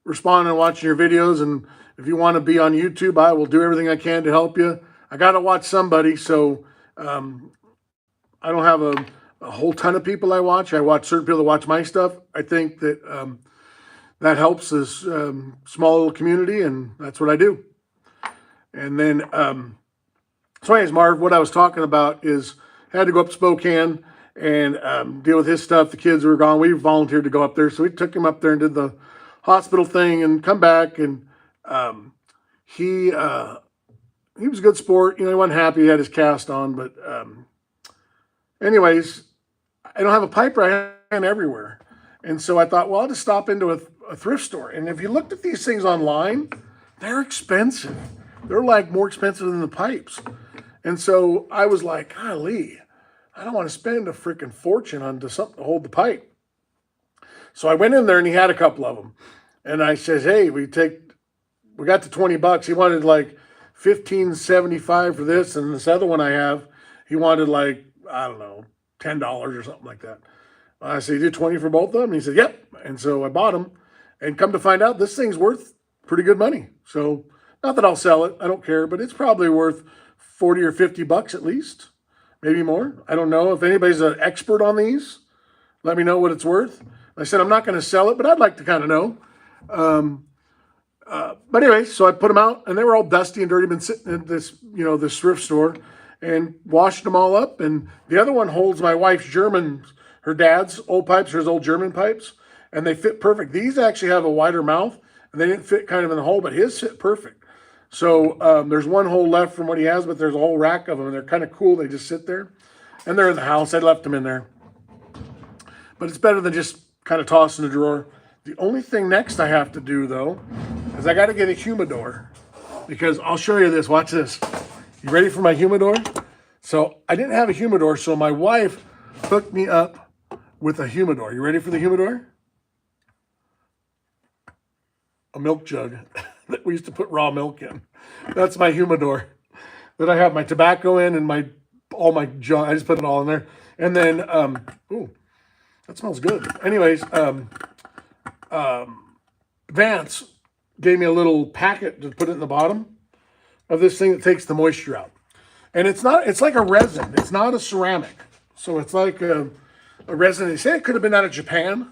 responding and watching your videos, and if you want to be on YouTube, I will do everything I can to help you. I got to watch somebody, so I don't have a whole ton of people I watch. I watch certain people that watch my stuff. I think that that helps this small little community, and that's what I do. And then, so anyways, Marv, what I was talking about is I had to go up to Spokane and deal with his stuff. The kids were gone. We volunteered to go up there, so we took him up there and did the hospital thing and come back. And he was a good sport. You know, he wasn't happy. He had his cast on, but anyways, I don't have a pipe right hand everywhere. And so I thought, well, I'll just stop into a thrift store. And if you looked at these things online, they're expensive. They're like more expensive than the pipes. And so I was like, golly, I don't want to spend a freaking fortune on something to hold the pipe. So I went in there and he had a couple of them. And I says, hey, we got to $20. He wanted like $15.75 for this. And this other one I have, he wanted like, I don't know, $10 or something like that. I said, you did 20 for both of them? And he said, yep. And so I bought them. And come to find out, this thing's worth pretty good money. So not that I'll sell it. I don't care. But it's probably worth 40 or 50 bucks at least, maybe more. I don't know. If anybody's an expert on these, let me know what it's worth. I said, I'm not going to sell it, but I'd like to kind of know. But anyway, so I put them out, and they were all dusty and dirty, been sitting at this, this thrift store, and washed them all up. And the other one holds my wife's her dad's old pipes, his old German pipes, and they fit perfect. These actually have a wider mouth, and they didn't fit kind of in the hole, but his fit perfect. So there's one hole left from what he has, but there's a whole rack of them, and they're kind of cool. They just sit there, and they're in the house. I left them in there. But it's better than just kind of tossing a drawer. The only thing next I have to do, though, is I got to get a humidor, because I'll show you this. Watch this. You ready for my humidor? So I didn't have a humidor, so my wife hooked me up with a humidor. You ready for the humidor? A milk jug that we used to put raw milk in. That's my humidor that I have my tobacco in and all my junk. I just put it all in there. And then, ooh, that smells good. Anyways, Vance gave me a little packet to put it in the bottom of this thing that takes the moisture out. And it's like a resin. It's not a ceramic. So it's like a resin. They say it could have been out of Japan.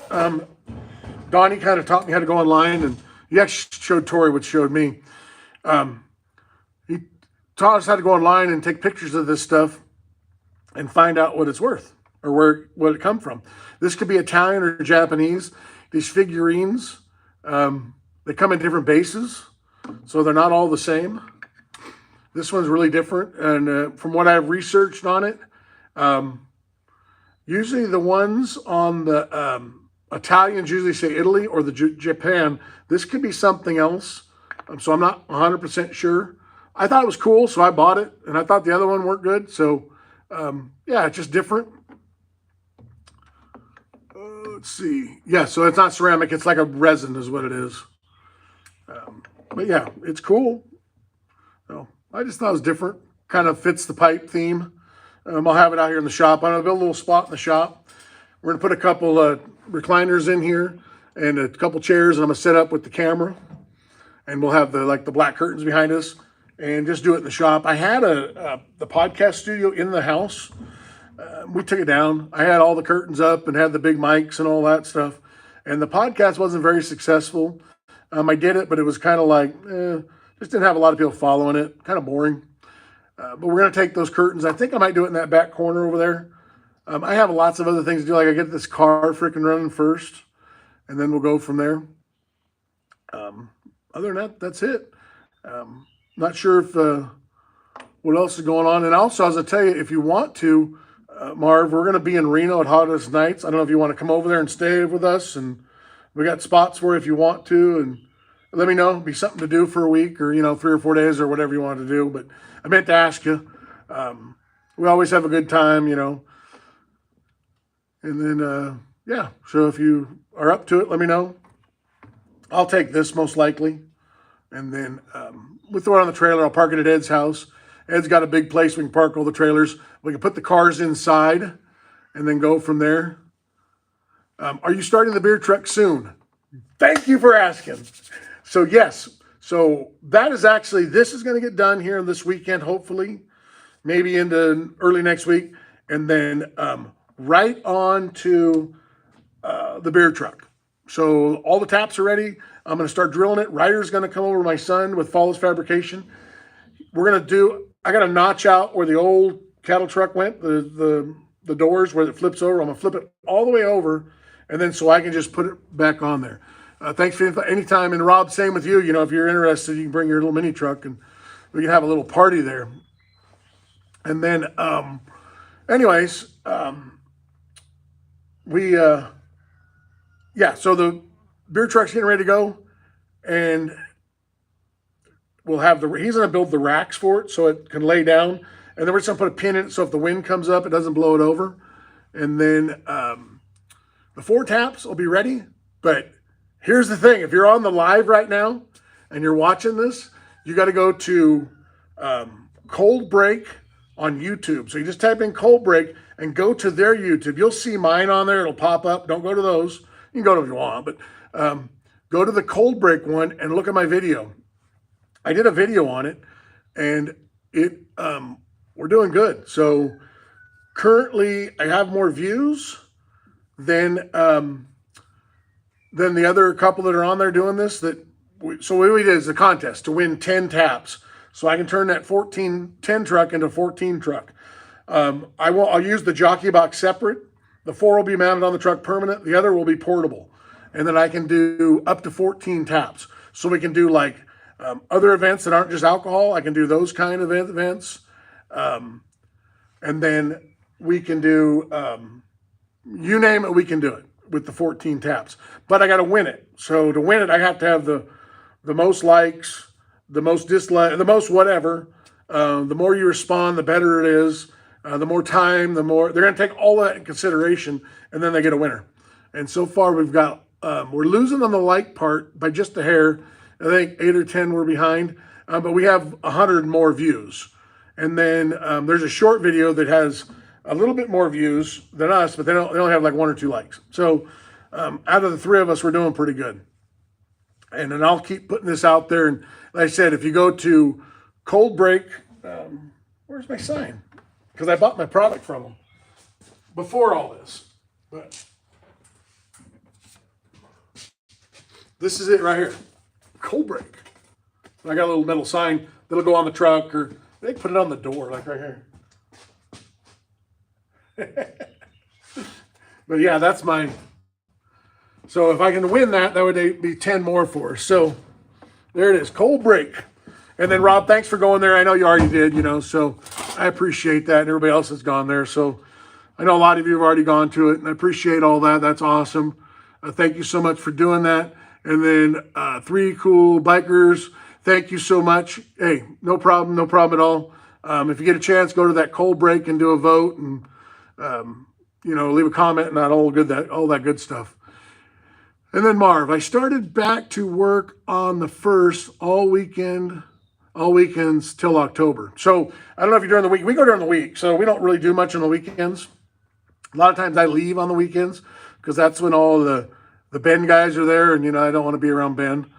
Donnie kind of taught me how to go online, and he actually showed Tori what showed me. He taught us how to go online and take pictures of this stuff and find out what it's worth or what it come from. This could be Italian or Japanese. These figurines, they come in different bases, so they're not all the same. This one's really different, and from what I've researched on it, usually the ones on the Italians usually say Italy or the Japan. This could be something else, so I'm not 100% sure. I thought it was cool, so I bought it, and I thought the other one weren't good, so yeah, it's just different. Let's see. Yeah, so it's not ceramic. It's like a resin is what it is. But yeah, it's cool. So I just thought it was different. Kind of fits the pipe theme. I'll have it out here in the shop. I'm going to build a little spot in the shop. We're going to put a couple recliners in here and a couple chairs, and I'm going to set up with the camera. And we'll have the black curtains behind us and just do it in the shop. I had the podcast studio in the house. We took it down. I had all the curtains up and had the big mics and all that stuff. And the podcast wasn't very successful. I did it, but it was kind of like, just didn't have a lot of people following it. Kind of boring. But we're going to take those curtains. I think I might do it in that back corner over there. I have lots of other things to do. Like I get this car freaking running first, and then we'll go from there. Other than that, that's it. Not sure if what else is going on. And also, as I tell you, if you want to, Marv, we're going to be in Reno at Hottest Nights. I don't know if you want to come over there and stay with us, and we got spots for you if you want to. And let me know. It'll be something to do for a week or 3 or 4 days or whatever you want to do. But I meant to ask you. We always have a good time, And then, yeah. So if you are up to it, let me know. I'll take this most likely. And then we'll throw it on the trailer. I'll park it at Ed's house. Ed's got a big place we can park all the trailers. We can put the cars inside and then go from there. Are you starting the beer truck soon? Thank you for asking. So yes. So that is actually, this is going to get done here this weekend, hopefully. Maybe into early next week. And then right on to the beer truck. So all the taps are ready. I'm going to start drilling it. Ryder's going to come over, my son, with Fall's Fabrication. We're going to do, I got to notch out where the old cattle truck went, the doors where it flips over. I'm going to flip it all the way over, and then so I can just put it back on there. Thanks for anytime. And Rob, same with you. If you're interested, you can bring your little mini truck, and we can have a little party there. And then, anyways, yeah, so the beer truck's getting ready to go, and we'll have he's going to build the racks for it so it can lay down, and then we're just going to put a pin in it so if the wind comes up, it doesn't blow it over. And then the 4 taps will be ready. But here's the thing. If you're on the live right now and you're watching this, you got to go to Cold Break on YouTube. So you just type in Cold Break and go to their YouTube. You'll see mine on there. It'll pop up. Don't go to those. You can go to them if you want, but go to the Cold Break one and look at my video. I did a video on it, and we're doing good. So currently I have more views than the other couple that are on there doing this. So what we did is a contest to win 10 taps. So I can turn that 10 truck into a 14 truck. I'll use the jockey box separate. The 4 will be mounted on the truck permanent. The other will be portable. And then I can do up to 14 taps. So we can do like other events that aren't just alcohol. I can do those kind of events. And then we can do, you name it, we can do it with the 14 taps. But I got to win it. So to win it, I have to have the most likes, the most dislike, the most whatever. The more you respond, the better it is. The more time, the more they're going to take all that in consideration, and then they get a winner. And so far, we've got we're losing on the like part by just a hair. I think 8 or 10 we're behind, but we have 100 more views. And then there's a short video that has a little bit more views than us, but they only have like 1 or 2 likes. So out of the 3 of us, we're doing pretty good. And then I'll keep putting this out there. And like I said, if you go to Cold Break, where's my sign? Because I bought my product from them before all this. But this is it right here. Cold Break. I got a little metal sign that'll go on the truck, or they put it on the door, like right here. But yeah, that's mine. So if I can win that, that would be 10 more for us. So there it is, Cold Break. And then Rob, thanks for going there. I know you already did, so I appreciate that. And everybody else has gone there. So I know a lot of you have already gone to it, and I appreciate all that. That's awesome. Thank you so much for doing that. And then 3 cool bikers, thank you so much. Hey, no problem at all. If you get a chance, go to that Cold Break and do a vote, and leave a comment and all that good stuff. And then Marv, I started back to work on the 1st all weekends till October. So I don't know if you're during the week. We go during the week, so we don't really do much on the weekends. A lot of times I leave on the weekends because that's when all the Ben guys are there, and I don't want to be around Ben.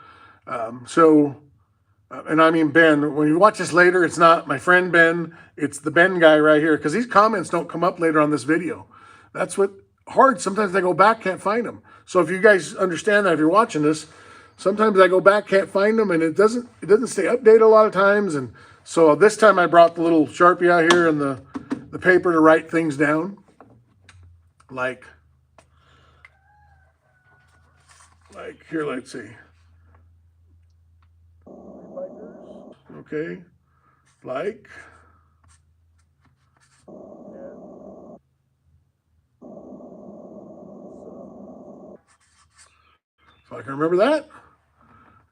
And I mean Ben, when you watch this later, it's not my friend Ben, it's the Ben guy right here, because these comments don't come up later on this video. That's what hard. Sometimes I go back, can't find them. So if you guys understand that, if you're watching this, sometimes I go back, can't find them, and it doesn't stay updated a lot of times. And so this time I brought the little Sharpie out here and the paper to write things down. Like here, let's see. Okay, like. So I can remember that.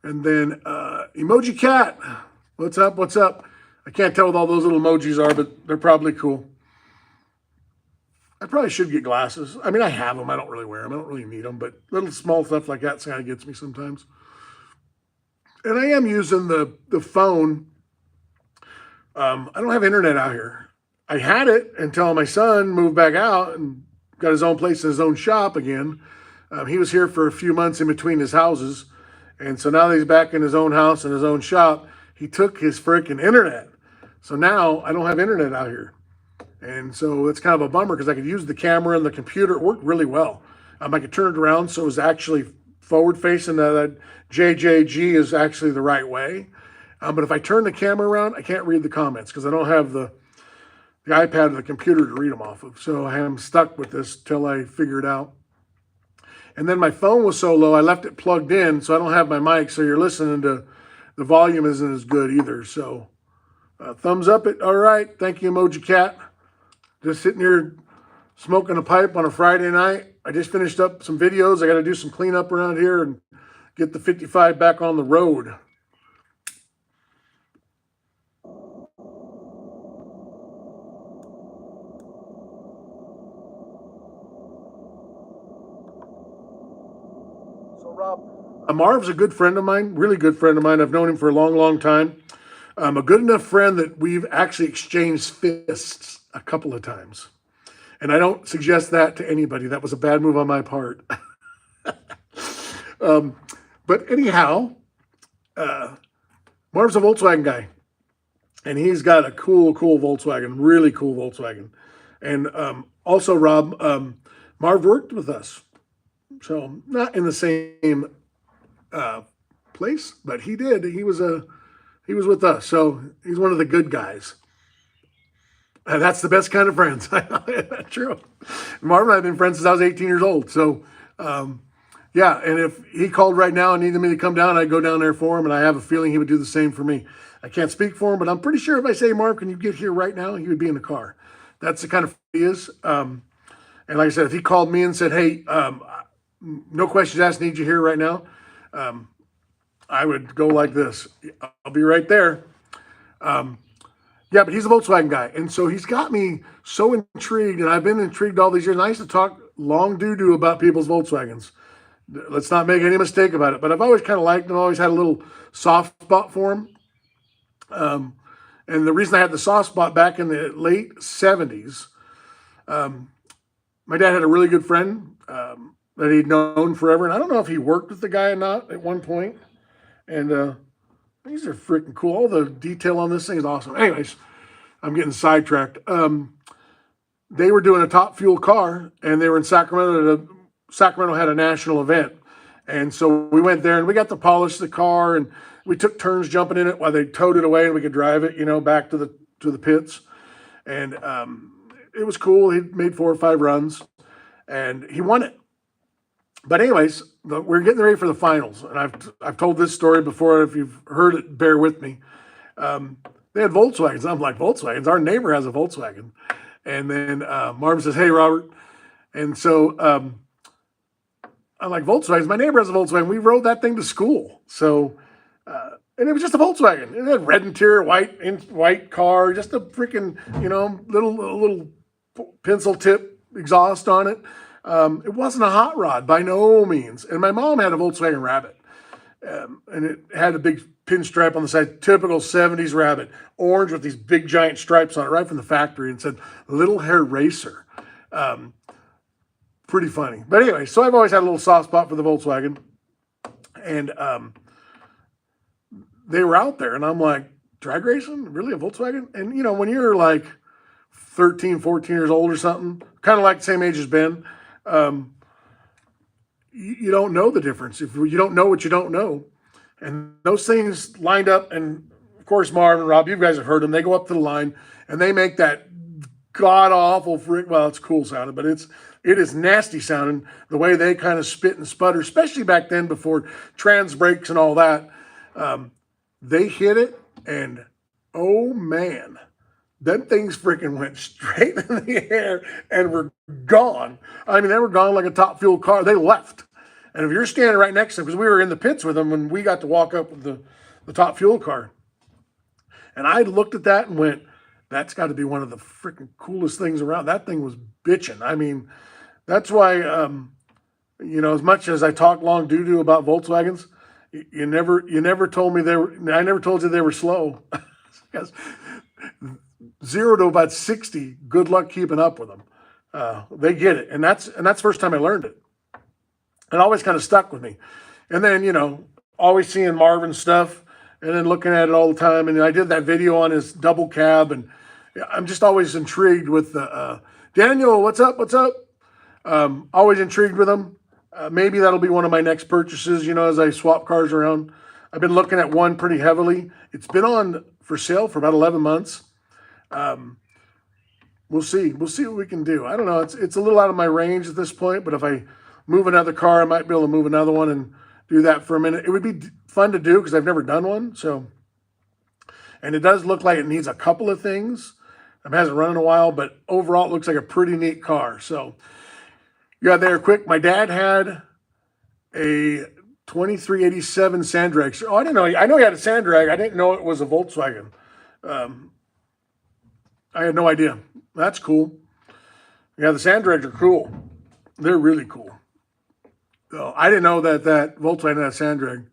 And then emoji cat. What's up? What's up? I can't tell what all those little emojis are, but they're probably cool. I probably should get glasses. I mean, I have them. I don't really wear them. I don't really need them, but little small stuff like that kind of gets me sometimes. And I am using the phone. I don't have internet out here. I had it until my son moved back out and got his own place and his own shop again. He was here for a few months in between his houses. And so now that he's back in his own house and his own shop, he took his freaking internet. So now I don't have internet out here. And so it's kind of a bummer because I could use the camera and the computer. It worked really well. I could turn it around so it was actually forward facing. That JJG is actually the right way. But if I turn the camera around, I can't read the comments because I don't have the iPad or the computer to read them off of. So I am stuck with this till I figure it out. And then my phone was so low, I left it plugged in, so I don't have my mic. So you're listening to, the volume isn't as good either. So thumbs up it. All right. Thank you, Emoji Cat. Just sitting here smoking a pipe on a Friday night. I just finished up some videos. I got to do some cleanup around here and get the 55 back on the road. So Rob, Marv's a good friend of mine, really good friend of mine. I've known him for a long, long time. A good enough friend that we've actually exchanged fists a couple of times. And I don't suggest that to anybody. That was a bad move on my part. But anyhow, Marv's a Volkswagen guy. And he's got a cool Volkswagen, really cool Volkswagen. And also, Rob, Marv worked with us, so not in the same uh, place, but he did. He was with us, so he's one of the good guys. And that's the best kind of friends. True. Marv and I have been friends since I was 18 years old. So, yeah, and if he called right now and needed me to come down, I'd go down there for him, and I have a feeling he would do the same for me. I can't speak for him, but I'm pretty sure if I say, Marv, can you get here right now? He would be in the car. That's the kind of he is. And like I said, if he called me and said, hey, no questions asked, need you here right now, I would go like this. I'll be right there. Yeah, but he's a Volkswagen guy. And so he's got me so intrigued, and I've been intrigued all these years. And I used to talk long doo-doo about people's Volkswagens. Let's not make any mistake about it. But I've always kind of liked him, always had a little soft spot for him. And the reason I had the soft spot back in the late 70s, my dad had a really good friend that he'd known forever. And I don't know if he worked with the guy or not at one point. And these are freaking cool. All the detail on this thing is awesome. Anyways, I'm getting sidetracked. They were doing a top fuel car, and they were in Sacramento. Sacramento had a national event. And so we went there, and we got to polish the car, and we took turns jumping in it while they towed it away, and we could drive it, back to the pits. And it was cool. He made 4 or 5 runs, and he won it. But anyways, we're getting ready for the finals, and I've told this story before. If you've heard it, bear with me. They had Volkswagens. I'm like, Volkswagens? Our neighbor has a Volkswagen. And then Marvin says, hey, Robert. And so I'm like, Volkswagens? My neighbor has a Volkswagen. We rode that thing to school. So, and it was just a Volkswagen. It had red interior, white car, just a freaking, little pencil tip exhaust on it. It wasn't a hot rod by no means. And my mom had a Volkswagen Rabbit. And it had a big pinstripe on the side, typical 70s Rabbit, orange with these big giant stripes on it right from the factory, and said Little Hair Racer. Pretty funny. But anyway, so I've always had a little soft spot for the Volkswagen. And they were out there, and I'm like, drag racing? Really, a Volkswagen? And, when you're like 13, 14 years old or something, kind of like the same age as Ben, you don't know the difference. If you don't know what you don't know. And those things lined up, and of course, Marv and Rob, you guys have heard them. They go up to the line, and they make that god-awful well, it's cool sounding, but it is nasty sounding, the way they kind of spit and sputter, especially back then before trans brakes and all that. They hit it, and oh, man, them things freaking went straight in the air and were gone. I mean, they were gone like a top fuel car. They left. And if you're standing right next to them, because we were in the pits with them when we got to walk up with the top fuel car. And I looked at that and went, that's got to be one of the freaking coolest things around. That thing was bitching. I mean, that's why, as much as I talk long doo-doo about Volkswagens, you never told me I never told you they were slow. 0 to about 60, good luck keeping up with them. They get it. And that's the first time I learned it. It always kind of stuck with me. And then, always seeing Marvin's stuff and then looking at it all the time. And I did that video on his double cab, and I'm just always intrigued with the, Daniel, what's up? Always intrigued with him. Maybe that'll be one of my next purchases, as I swap cars around. I've been looking at one pretty heavily. It's been on for sale for about 11 months. We'll see. We'll see what we can do. I don't know. It's a little out of my range at this point, but if I move another car, I might be able to move another one and do that for a minute. It would be fun to do because I've never done one. So, and it does look like it needs a couple of things. It hasn't run in a while, but overall it looks like a pretty neat car. So, yeah, there quick. My dad had a 2387 sand drag. Oh, I didn't know. I know he had a sand drag. I didn't know it was a Volkswagen. I had no idea. That's cool. Yeah, the sand drags are cool. They're really cool. So I didn't know that Volkswagen had a sand drag.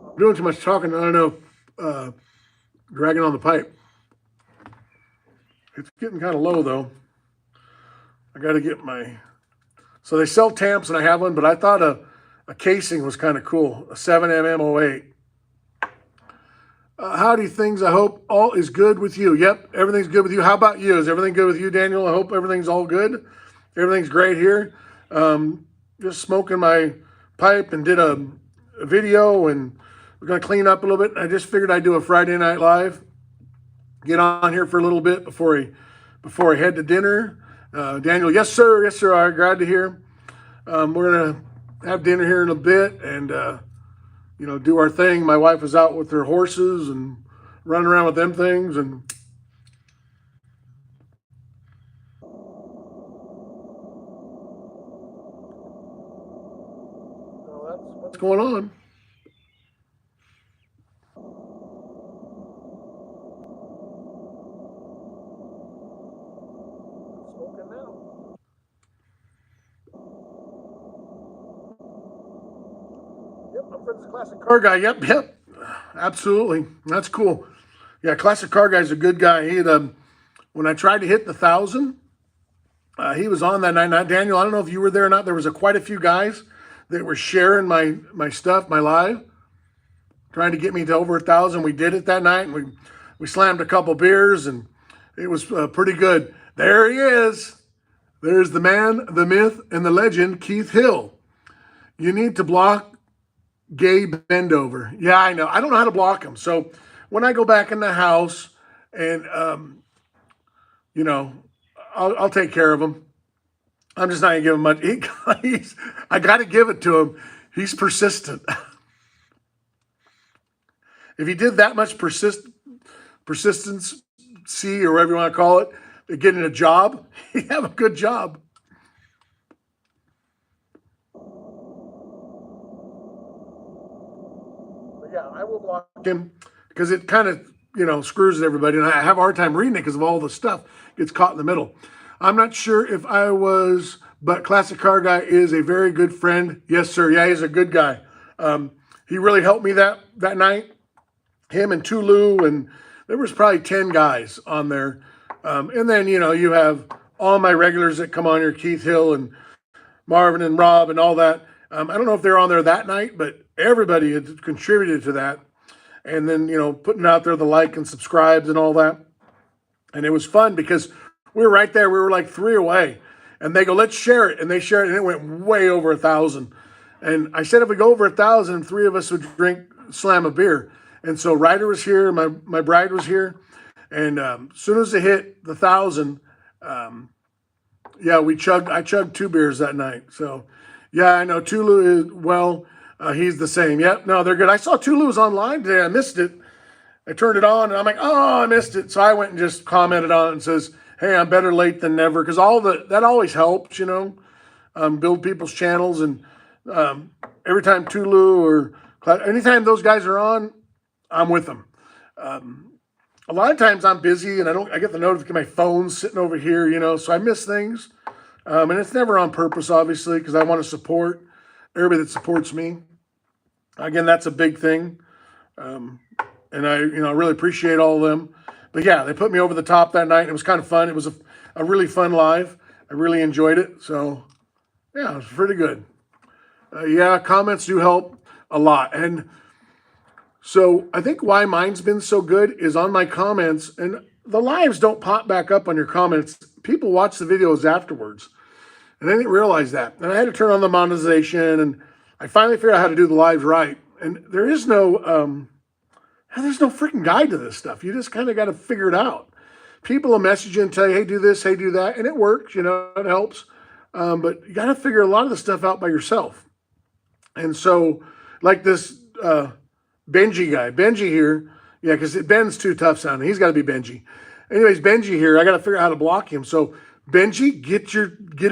I'm doing too much talking. I don't know. Dragging on the pipe. It's getting kind of low though. I got to get my, so they sell tamps and I have one, but I thought a casing was kind of cool, a 7mm08. Howdy things, I hope all is good with you. Yep, everything's good with you. How about you? Is everything good with you, Daniel? I hope everything's all good. Everything's great here. Just smoking my pipe and did a video, and we're going to clean up a little bit. I just figured I'd do a Friday Night Live. Get on here for a little bit before I head to dinner. Daniel, yes sir, yes sir. All right, glad to hear. We're going to have dinner here in a bit and do our thing. My wife is out with her horses and running around with them things, and so that's what's going on. Smoking now. Yep, I'm Frends, classic car guy. Yep, absolutely. That's cool. Yeah, classic car guy's a good guy. He had, when I tried to hit the 1,000, he was on that night. Now, Daniel, I don't know if you were there or not. There was quite a few guys that were sharing my stuff, my live, trying to get me to over 1,000. We did it that night, and we slammed a couple beers, and it was pretty good. There he is. There's the man, the myth, and the legend, Keith Hill. You need to block Gabe Bendover. Yeah, I know. I don't know how to block him. So when I go back in the house and, I'll take care of him. I'm just not going to give him much. I got to give it to him. He's persistent. If he did that much persistence, or whatever you want to call it, getting a job, he'd have a good job. But yeah, I will block him because it kind of, screws everybody. And I have a hard time reading it because of all the stuff gets caught in the middle. I'm not sure if I was, but Classic Car Guy is a very good friend. Yes, sir. Yeah, he's a good guy. He really helped me that night. Him and Tulu, and there was probably 10 guys on there. And then, you have all my regulars that come on here, Keith Hill and Marvin and Rob and all that. I don't know if they're on there that night, but everybody had contributed to that. And then, putting out there the like and subscribes and all that. And it was fun because we were right there. We were like 3 away. And they go, let's share it. And they shared it, and it went way over 1,000. And I said if we go over 1,000, 3 of us would slam a beer. And so Ryder was here, my bride was here. And as soon as it hit the 1,000, I chugged 2 beers that night. So, yeah, I know Tulu is, he's the same. Yep, no, they're good. I saw Tulu was online today. I missed it. I turned it on, and I'm like, oh, I missed it. So I went and just commented on it and says, hey, I'm better late than never. Because that always helps, build people's channels. And every time Tulu or anytime those guys are on, I'm with them. A lot of times I'm busy and I get the notification, my phone's sitting over here, so I miss things. And it's never on purpose, obviously, because I want to support everybody that supports me. Again, that's a big thing. And I really appreciate all of them. But yeah, they put me over the top that night. And it was kind of fun. It was a really fun live. I really enjoyed it. So yeah, it was pretty good. Comments do help a lot. And so I think why mine's been so good is on my comments, and the lives don't pop back up on your comments. People watch the videos afterwards, and I didn't realize that. And I had to turn on the monetization, and I finally figured out how to do the lives right. And there's no freaking guide to this stuff. You just kind of got to figure it out. People will message you and tell you, hey, do this, hey, do that, and it works, it helps. But you got to figure a lot of the stuff out by yourself. And so, like this Benji guy. Benji here. Yeah, because Ben's too tough sounding. He's got to be Benji. Anyways, Benji here. I got to figure out how to block him. So, Benji, get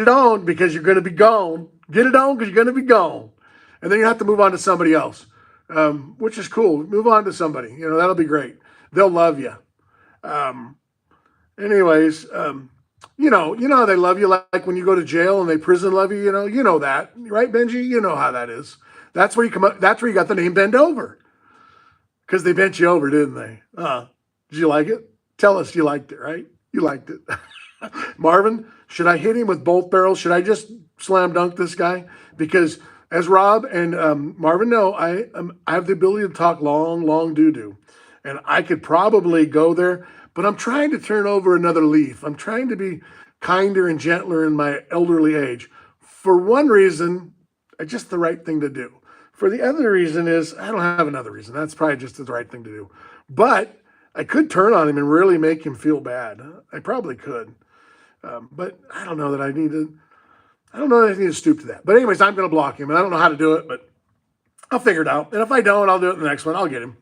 it on because you're going to be gone. Get it on because you're going to be gone. And then you have to move on to somebody else, which is cool. Move on to somebody. That'll be great. They'll love you. Anyways, you know how they love you, like when you go to jail and they prison love you, you know that, right, Benji? You know how that is. That's where you come up. That's where you got the name Bend Over. Because they bent you over, didn't they? Did you like it? Tell us you liked it, right? You liked it. Marvin, should I hit him with both barrels? Should I just slam dunk this guy? Because as Rob and Marvin know, I have the ability to talk long doo-doo. And I could probably go there, but I'm trying to turn over another leaf. I'm trying to be kinder and gentler in my elderly age. For one reason, it's just the right thing to do. For the other reason is, I don't have another reason. That's probably just the right thing to do. But I could turn on him and really make him feel bad. I probably could. But I don't know that I need to, I don't know that I need to stoop to that. But anyways, I'm going to block him. And I don't know how to do it, but I'll figure it out. And if I don't, I'll do it in the next one. I'll get him.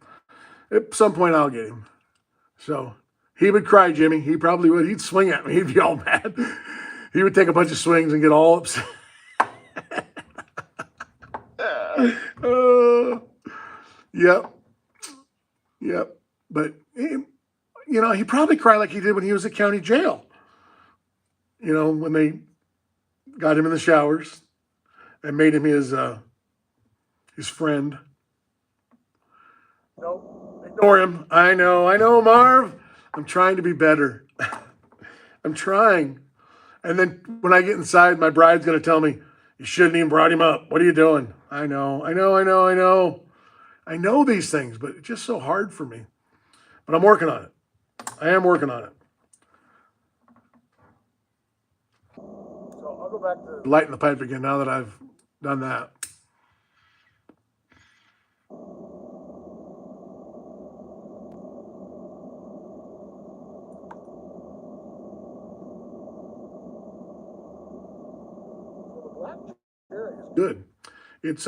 At some point, I'll get him. So he would cry, Jimmy. He probably would. He'd swing at me. He'd be all mad. He would take a bunch of swings and get all upset. Yep. Yep. But, he probably cried like he did when he was at county jail. When they got him in the showers and made him his friend. Nope. Ignore him. I know, Marv. I'm trying to be better. I'm trying. And then when I get inside, my bride's going to tell me, you shouldn't even brought him up. What are you doing? I know. I know these things, but it's just so hard for me. But I'm working on it. I am working on it. So I'll go back to lighting the pipe again now that I've done that. Good. It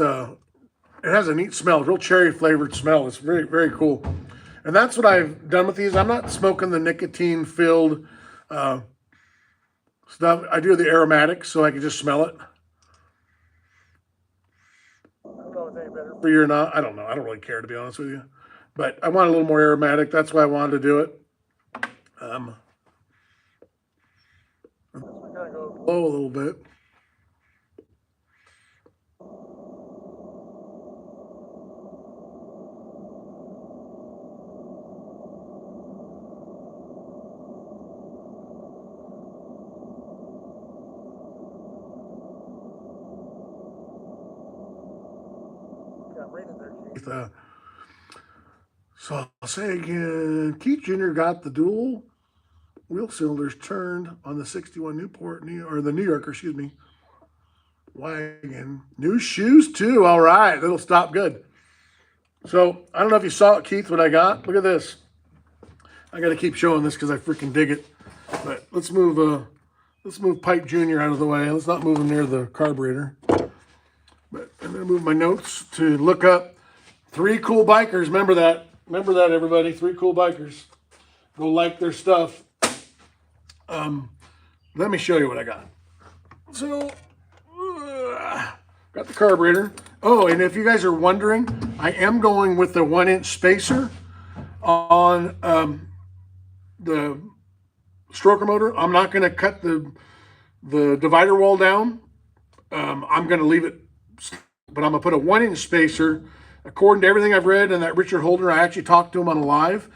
has a neat smell, real cherry flavored smell. It's very, very cool. And that's what I've done with these. I'm not smoking the nicotine filled stuff. I do the aromatics so I can just smell it. I don't know if it's any better for you or not. I don't know. I don't really care, to be honest with you. But I want a little more aromatic. That's why I wanted to do it. I'm going to go low a little bit. So I'll say again, Keith Jr. got the dual wheel cylinders turned on the 61 Newport, the New Yorker, wagon. New shoes too. All right, that'll stop good. So I don't know if you saw it, Keith, what I got. Look at this. I got to keep showing this because I freaking dig it. But let's move Pipe Jr. out of the way. Let's not move him near the carburetor. But I'm going to move my notes to look up 3 cool bikers. Remember that. Remember that, everybody. 3 cool bikers. Go like their stuff. Let me show you what I got. So, got the carburetor. Oh, and if you guys are wondering, I am going with the 1-inch spacer on the stroker motor. I'm not going to cut the divider wall down. I'm going to leave it, but I'm going to put a 1-inch spacer. According to everything I've read, and that Richard Holder, I actually talked to him on a live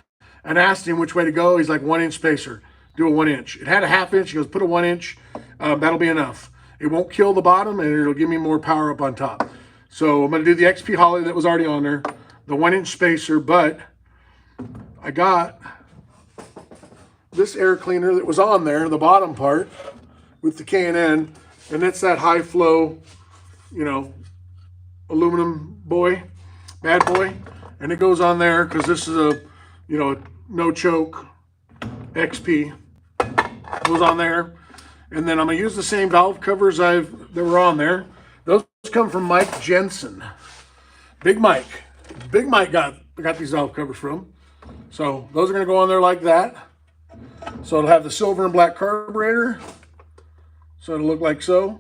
and asked him which way to go. He's like, 1-inch spacer, do a 1-inch. It had a 1/2 inch. He goes, put a 1-inch. That'll be enough. It won't kill the bottom, and it'll give me more power up on top. So I'm going to do the XP Holly that was already on there, the 1-inch spacer, but I got this air cleaner that was on there, the bottom part, with the K&N, and it's that high flow, aluminum bad boy, and it goes on there because this is a, no choke XP. Goes on there, and then I'm gonna use the same valve covers that were on there. Those come from Mike Jensen, Big Mike. Big Mike got these valve covers from. So those are gonna go on there like that. So it'll have the silver and black carburetor. So it'll look like so,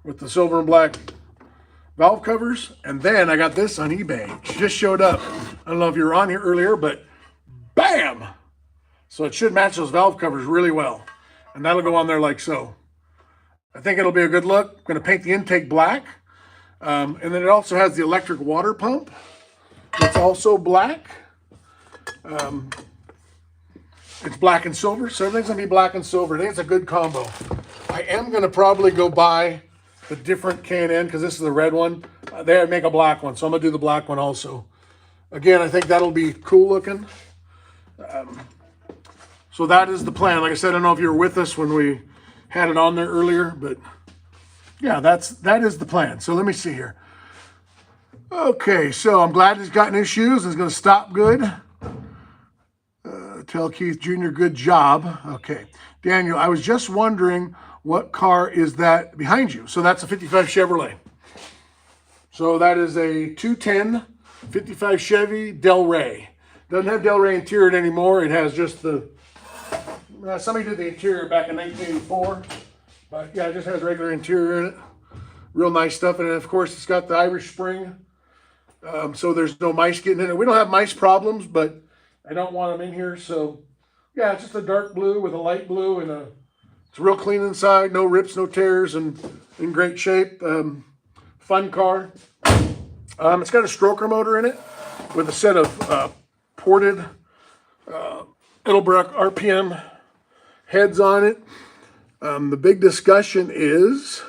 with the silver and black valve covers. And then I got this on eBay. It just showed up. I don't know if you were on here earlier, but bam! So it should match those valve covers really well. And that'll go on there like so. I think it'll be a good look. I'm going to paint the intake black. And then it also has the electric water pump. It's also black. It's black and silver, so everything's gonna be black and silver. I think it's a good combo. I am gonna probably go buy the different K&N because this is the red one. They make a black one, so I'm gonna do the black one also. Again, I think that'll be cool looking. So that is the plan. Like I said, I don't know if you were with us when we had it on there earlier, but yeah, that is the plan. So let me see here. Okay, so I'm glad he's got new shoes and it's gonna stop good. Tell Keith Jr. good job. Okay, Daniel, I was just wondering what car is that behind you? So that's a 55 Chevrolet. So that is a 210 55 Chevy Del Rey. Doesn't have Del Rey interior anymore. It has just the, somebody did the interior back in 1984. But yeah, it just has regular interior in it. Real nice stuff. And of course, it's got the Irish Spring. So there's no mice getting in it. We don't have mice problems, but I don't want them in here. So yeah, it's just a dark blue with a light blue and it's real clean inside. No rips, no tears, and in great shape. Fun car. It's got a stroker motor in it with a set of ported Edelbrock RPM heads on it. The big discussion is,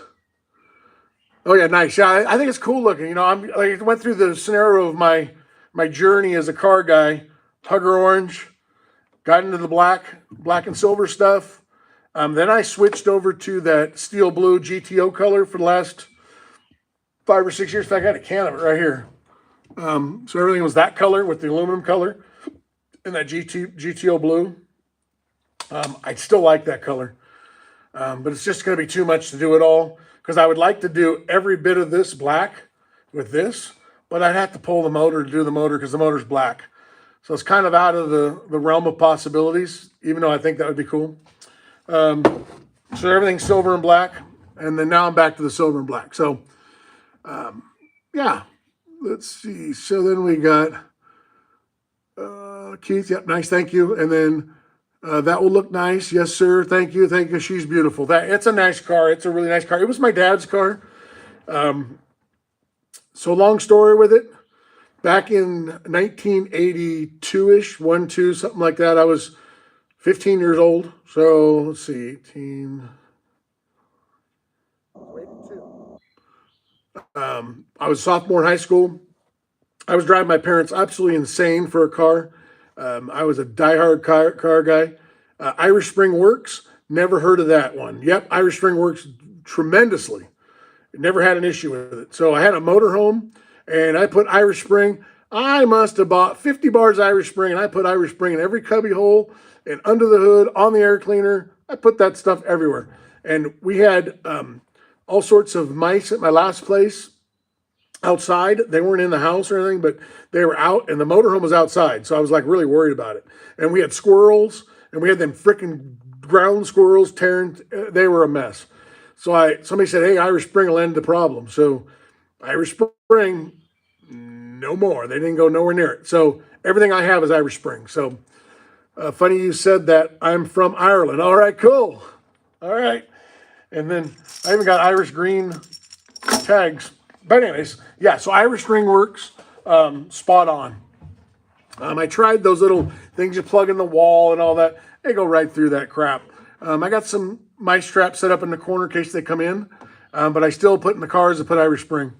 oh yeah, nice. Yeah, I think it's cool looking. You know, I went through the scenario of my journey as a car guy. Hugger orange, got into the black and silver stuff. Then I switched over to that steel blue GTO color for the last 5 or 6 years. In fact, I got a can of it right here. So everything was that color with the aluminum color and that GTO blue. I still like that color, but it's just going to be too much to do it all because I would like to do every bit of this black with this, but I'd have to pull the motor to do the motor because the motor's black. So it's kind of out of the realm of possibilities, even though I think that would be cool. So everything's silver and black, and then now I'm back to the silver and black. So, yeah, let's see. So then we got Keith. Yep, nice, thank you. And then that will look nice. Yes, sir. Thank you. Thank you. She's beautiful. It's a nice car. It's a really nice car. It was my dad's car. So long story with it. Back in 1982-ish, 1, 2, something like that, I was 15 years old. So let's see, 18. I was a sophomore in high school. I was driving my parents absolutely insane for a car. I was a diehard car guy. Irish Spring works. Never heard of that one. Yep, Irish Spring works tremendously. Never had an issue with it. So I had a motorhome. And I put Irish Spring. I must have bought 50 bars of Irish Spring, and I put Irish Spring in every cubby hole and under the hood, on the air cleaner. I put that stuff everywhere. And we had all sorts of mice at my last place outside. They weren't in the house or anything, but they were out, and the motorhome was outside. So I was like really worried about it. And we had squirrels, and we had them freaking ground squirrels tearing. They were a mess. So somebody said, hey, Irish Spring will end the problem. So Irish Spring, no more. They didn't go nowhere near it. So everything I have is Irish Spring. So funny you said that. I'm from Ireland. All right, cool. All right. And then I even got Irish green tags. But anyways, yeah, so Irish Spring works spot on. I tried those little things you plug in the wall and all that. They go right through that crap. I got some mice traps set up in the corner in case they come in. But I still put in the cars, I put Irish Spring.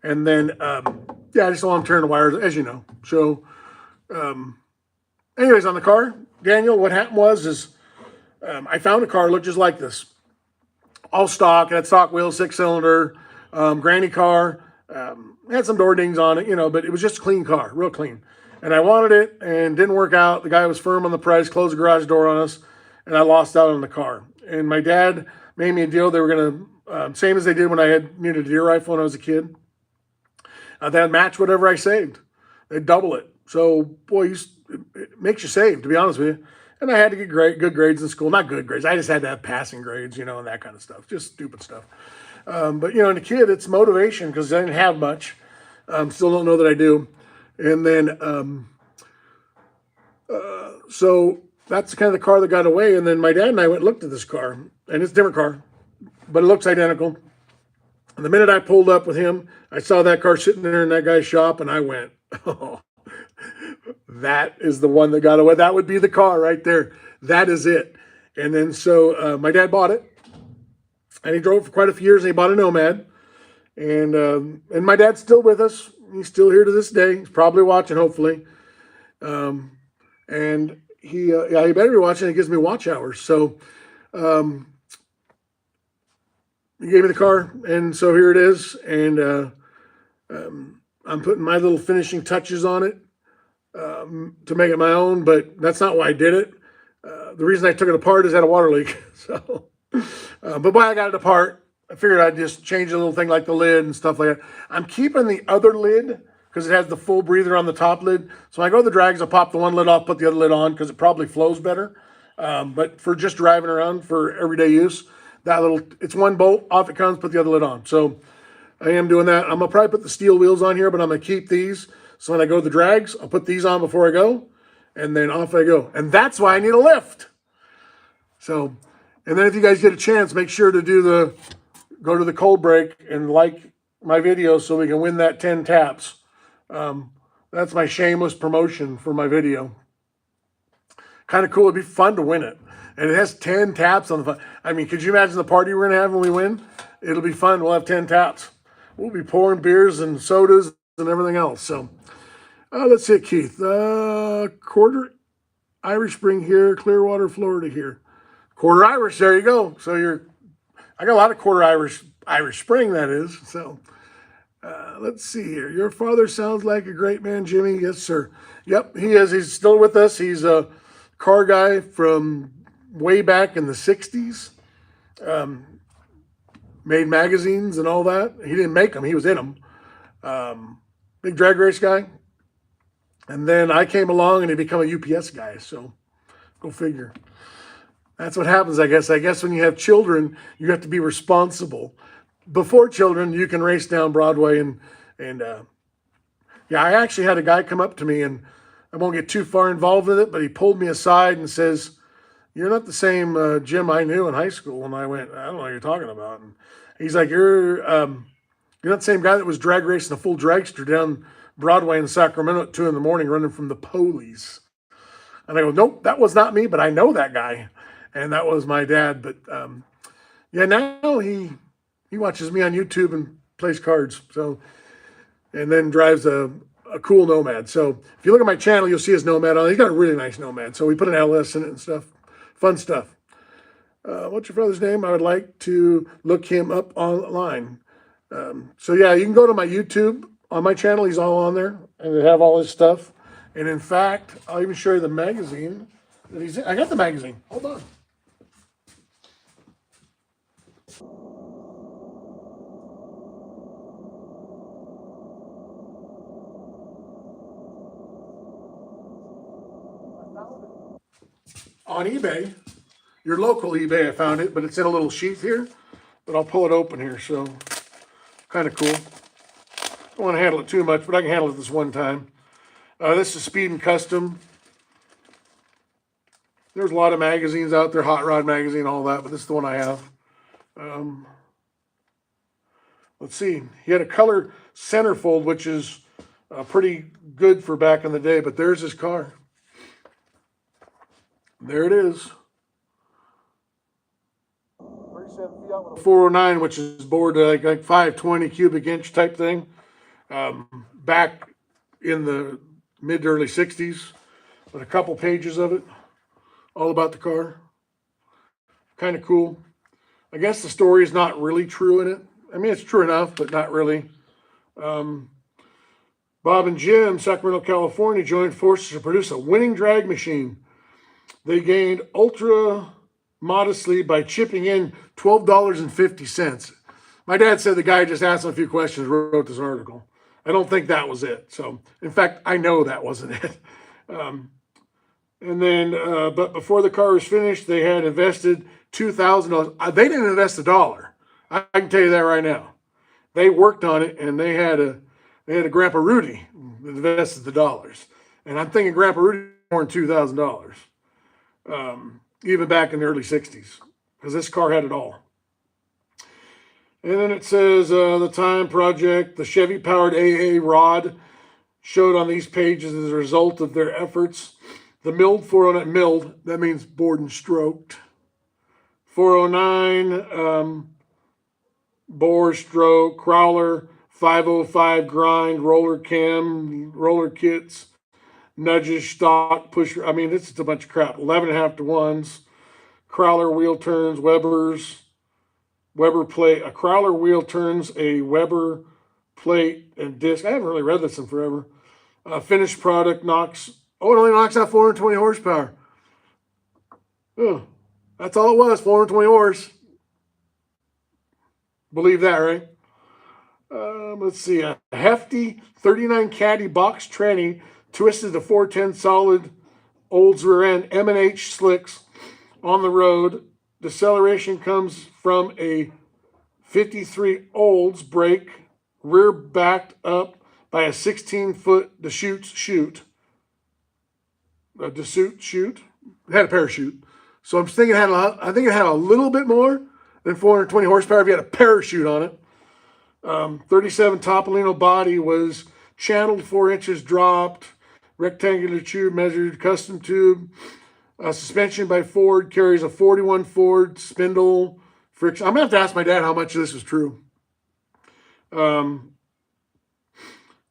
And then, yeah, I just don't want to turn the wires, as you know. So, anyways, on the car, Daniel, what happened was I found a car looked just like this. All stock, had stock wheels, 6-cylinder, granny car. Had some door dings on it, you know, but it was just a clean car, real clean. And I wanted it and didn't work out. The guy was firm on the price, closed the garage door on us, and I lost out on the car. And my dad made me a deal. They were going to, same as they did when I needed a deer rifle when I was a kid. They'd match whatever I saved. They'd double it. So, boy, it makes you save, to be honest with you. And I had to get good grades in school. Not good grades. I just had to have passing grades, you know, and that kind of stuff. Just stupid stuff. But, you know, in a kid, it's motivation because I didn't have much. Still don't know that I do. And then, so that's kind of the car that got away. And then my dad and I went and looked at this car. And it's a different car, but it looks identical. And the minute I pulled up with him, I saw that car sitting there in that guy's shop, and I went, oh, that is the one that got away. That would be the car right there. That is it. And then so my dad bought it, and he drove for quite a few years, and he bought a Nomad. And my dad's still with us. He's still here to this day. He's probably watching, hopefully. And he better be watching. He gives me watch hours. So he gave me the car, and so here it is. And I'm putting my little finishing touches on it to make it my own, but that's not why I did it. The reason I took it apart is I had a water leak. So, but why I got it apart, I figured I'd just change a little thing like the lid and stuff like that. I'm keeping the other lid because it has the full breather on the top lid. So when I go to the drags, I'll pop the one lid off, put the other lid on because it probably flows better. But for just driving around for everyday use, it's one bolt, off it comes, put the other lid on. So I am doing that. I'm going to probably put the steel wheels on here, but I'm going to keep these. So when I go to the drags, I'll put these on before I go, and then off I go. And that's why I need a lift. So, and then if you guys get a chance, make sure to go to the cold break and like my video so we can win that 10 taps. That's my shameless promotion for my video. Kind of cool. It'd be fun to win it. And it has 10 taps on the phone. I mean, could you imagine the party we're going to have when we win? It'll be fun. We'll have 10 taps. We'll be pouring beers and sodas and everything else. So let's see, Keith. Quarter Irish Spring here, Clearwater, Florida here. Quarter Irish, there you go. So I got a lot of quarter Irish Spring, that is. So let's see here. Your father sounds like a great man, Jimmy. Yes, sir. Yep, he is. He's still with us. He's a car guy from way back in the 60s. Made magazines and all that. He didn't make them. He was in them. Big drag race guy. And then I came along and he became a UPS guy. So go figure. That's what happens, I guess. I guess when you have children, you have to be responsible. Before children, you can race down Broadway and I actually had a guy come up to me, and I won't get too far involved with it, but he pulled me aside and says, "You're not the same Jim I knew in high school." And I went, "I don't know what you're talking about." And he's like, You're not the same guy that was drag racing a full dragster down Broadway in Sacramento at 2 a.m, running from the police. And I go, "Nope, that was not me, but I know that guy." And that was my dad. But now he watches me on YouTube and plays cards. So, and then drives a cool Nomad. So if you look at my channel, you'll see his Nomad on. He's got a really nice Nomad. So we put an LS in it and stuff. Fun stuff. What's your father's name? I would like to look him up online. So yeah, you can go to my YouTube on my channel. He's all on there, and they have all his stuff. And in fact, I'll even show you the magazine that he's in. I got the magazine. Hold on. On eBay, your local eBay, I found it, but it's in a little sheath here. But I'll pull it open here, so kind of cool. Don't want to handle it too much, but I can handle it this one time. This is Speed and Custom. There's a lot of magazines out there, Hot Rod Magazine, all that, but this is the one I have. Let's see. He had a color centerfold, which is pretty good for back in the day, but there's his car. There it is. 409, which is bored like 520 cubic inch type thing. Back in the mid to early 60s, with a couple pages of it, all about the car. Kind of cool. I guess the story is not really true in it. I mean, it's true enough, but not really. Bob and Jim, Sacramento, California, joined forces to produce a winning drag machine. They gained ultra modestly by chipping in $12.50. My dad said the guy just asked him a few questions, wrote this article. I don't think that was it. So, in fact, I know that wasn't it. And then, but before the car was finished, they had invested $2,000. They didn't invest a dollar. I can tell you that right now. They worked on it, and they had a Grandpa Rudy that invested the dollars. And I'm thinking Grandpa Rudy more than $2,000. Even back in the early 60s, because this car had it all. And then it says the time project, the Chevy powered AA rod showed on these pages as a result of their efforts. The milled 409, milled, that means bored and stroked. 409, bore, stroke, crawler, 505 grind, roller cam, roller kits, nudges, stock, pusher. I mean, it's a bunch of crap. 11.5 to 1s, crawler wheel turns, Weber's, Weber plate. A crawler wheel turns, a Weber plate and disc. I haven't really read this in forever. Finished product knocks. Oh, it only knocks out 420 horsepower. Oh, that's all it was, 420 horse. Believe that, right? Let's see. A hefty 39 caddy box tranny twisted to 410 solid Olds rear end M&H slicks on the road. Deceleration comes from a 53 Olds brake, rear backed up by a 16-foot Deschutes chute. A Deschutes chute? It had a parachute. So I'm thinking I think it had a little bit more than 420 horsepower if you had a parachute on it. 37 Topolino body was channeled 4 inches dropped. Rectangular tube measured, custom tube. Suspension by Ford, carries a 41 Ford spindle friction. I'm going to have to ask my dad how much of this is true.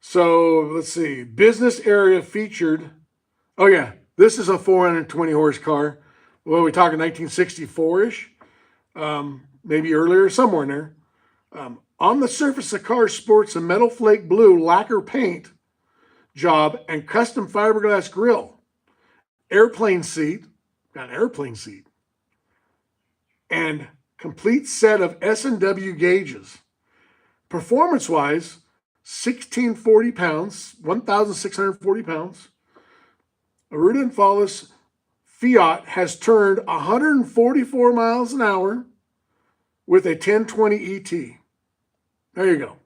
So let's see. Business area featured. Oh yeah, this is a 420 horse car. Well, we're talking 1964-ish, maybe earlier, somewhere in there. On the surface, the car sports a metal flake blue lacquer paint job and custom fiberglass grille. Airplane seat, got an airplane seat, and complete set of S&W gauges. Performance-wise, 1,640 pounds, 1,640 pounds. Aruda and Fallis Fiat has turned 144 miles an hour with a 1020 ET. There you go.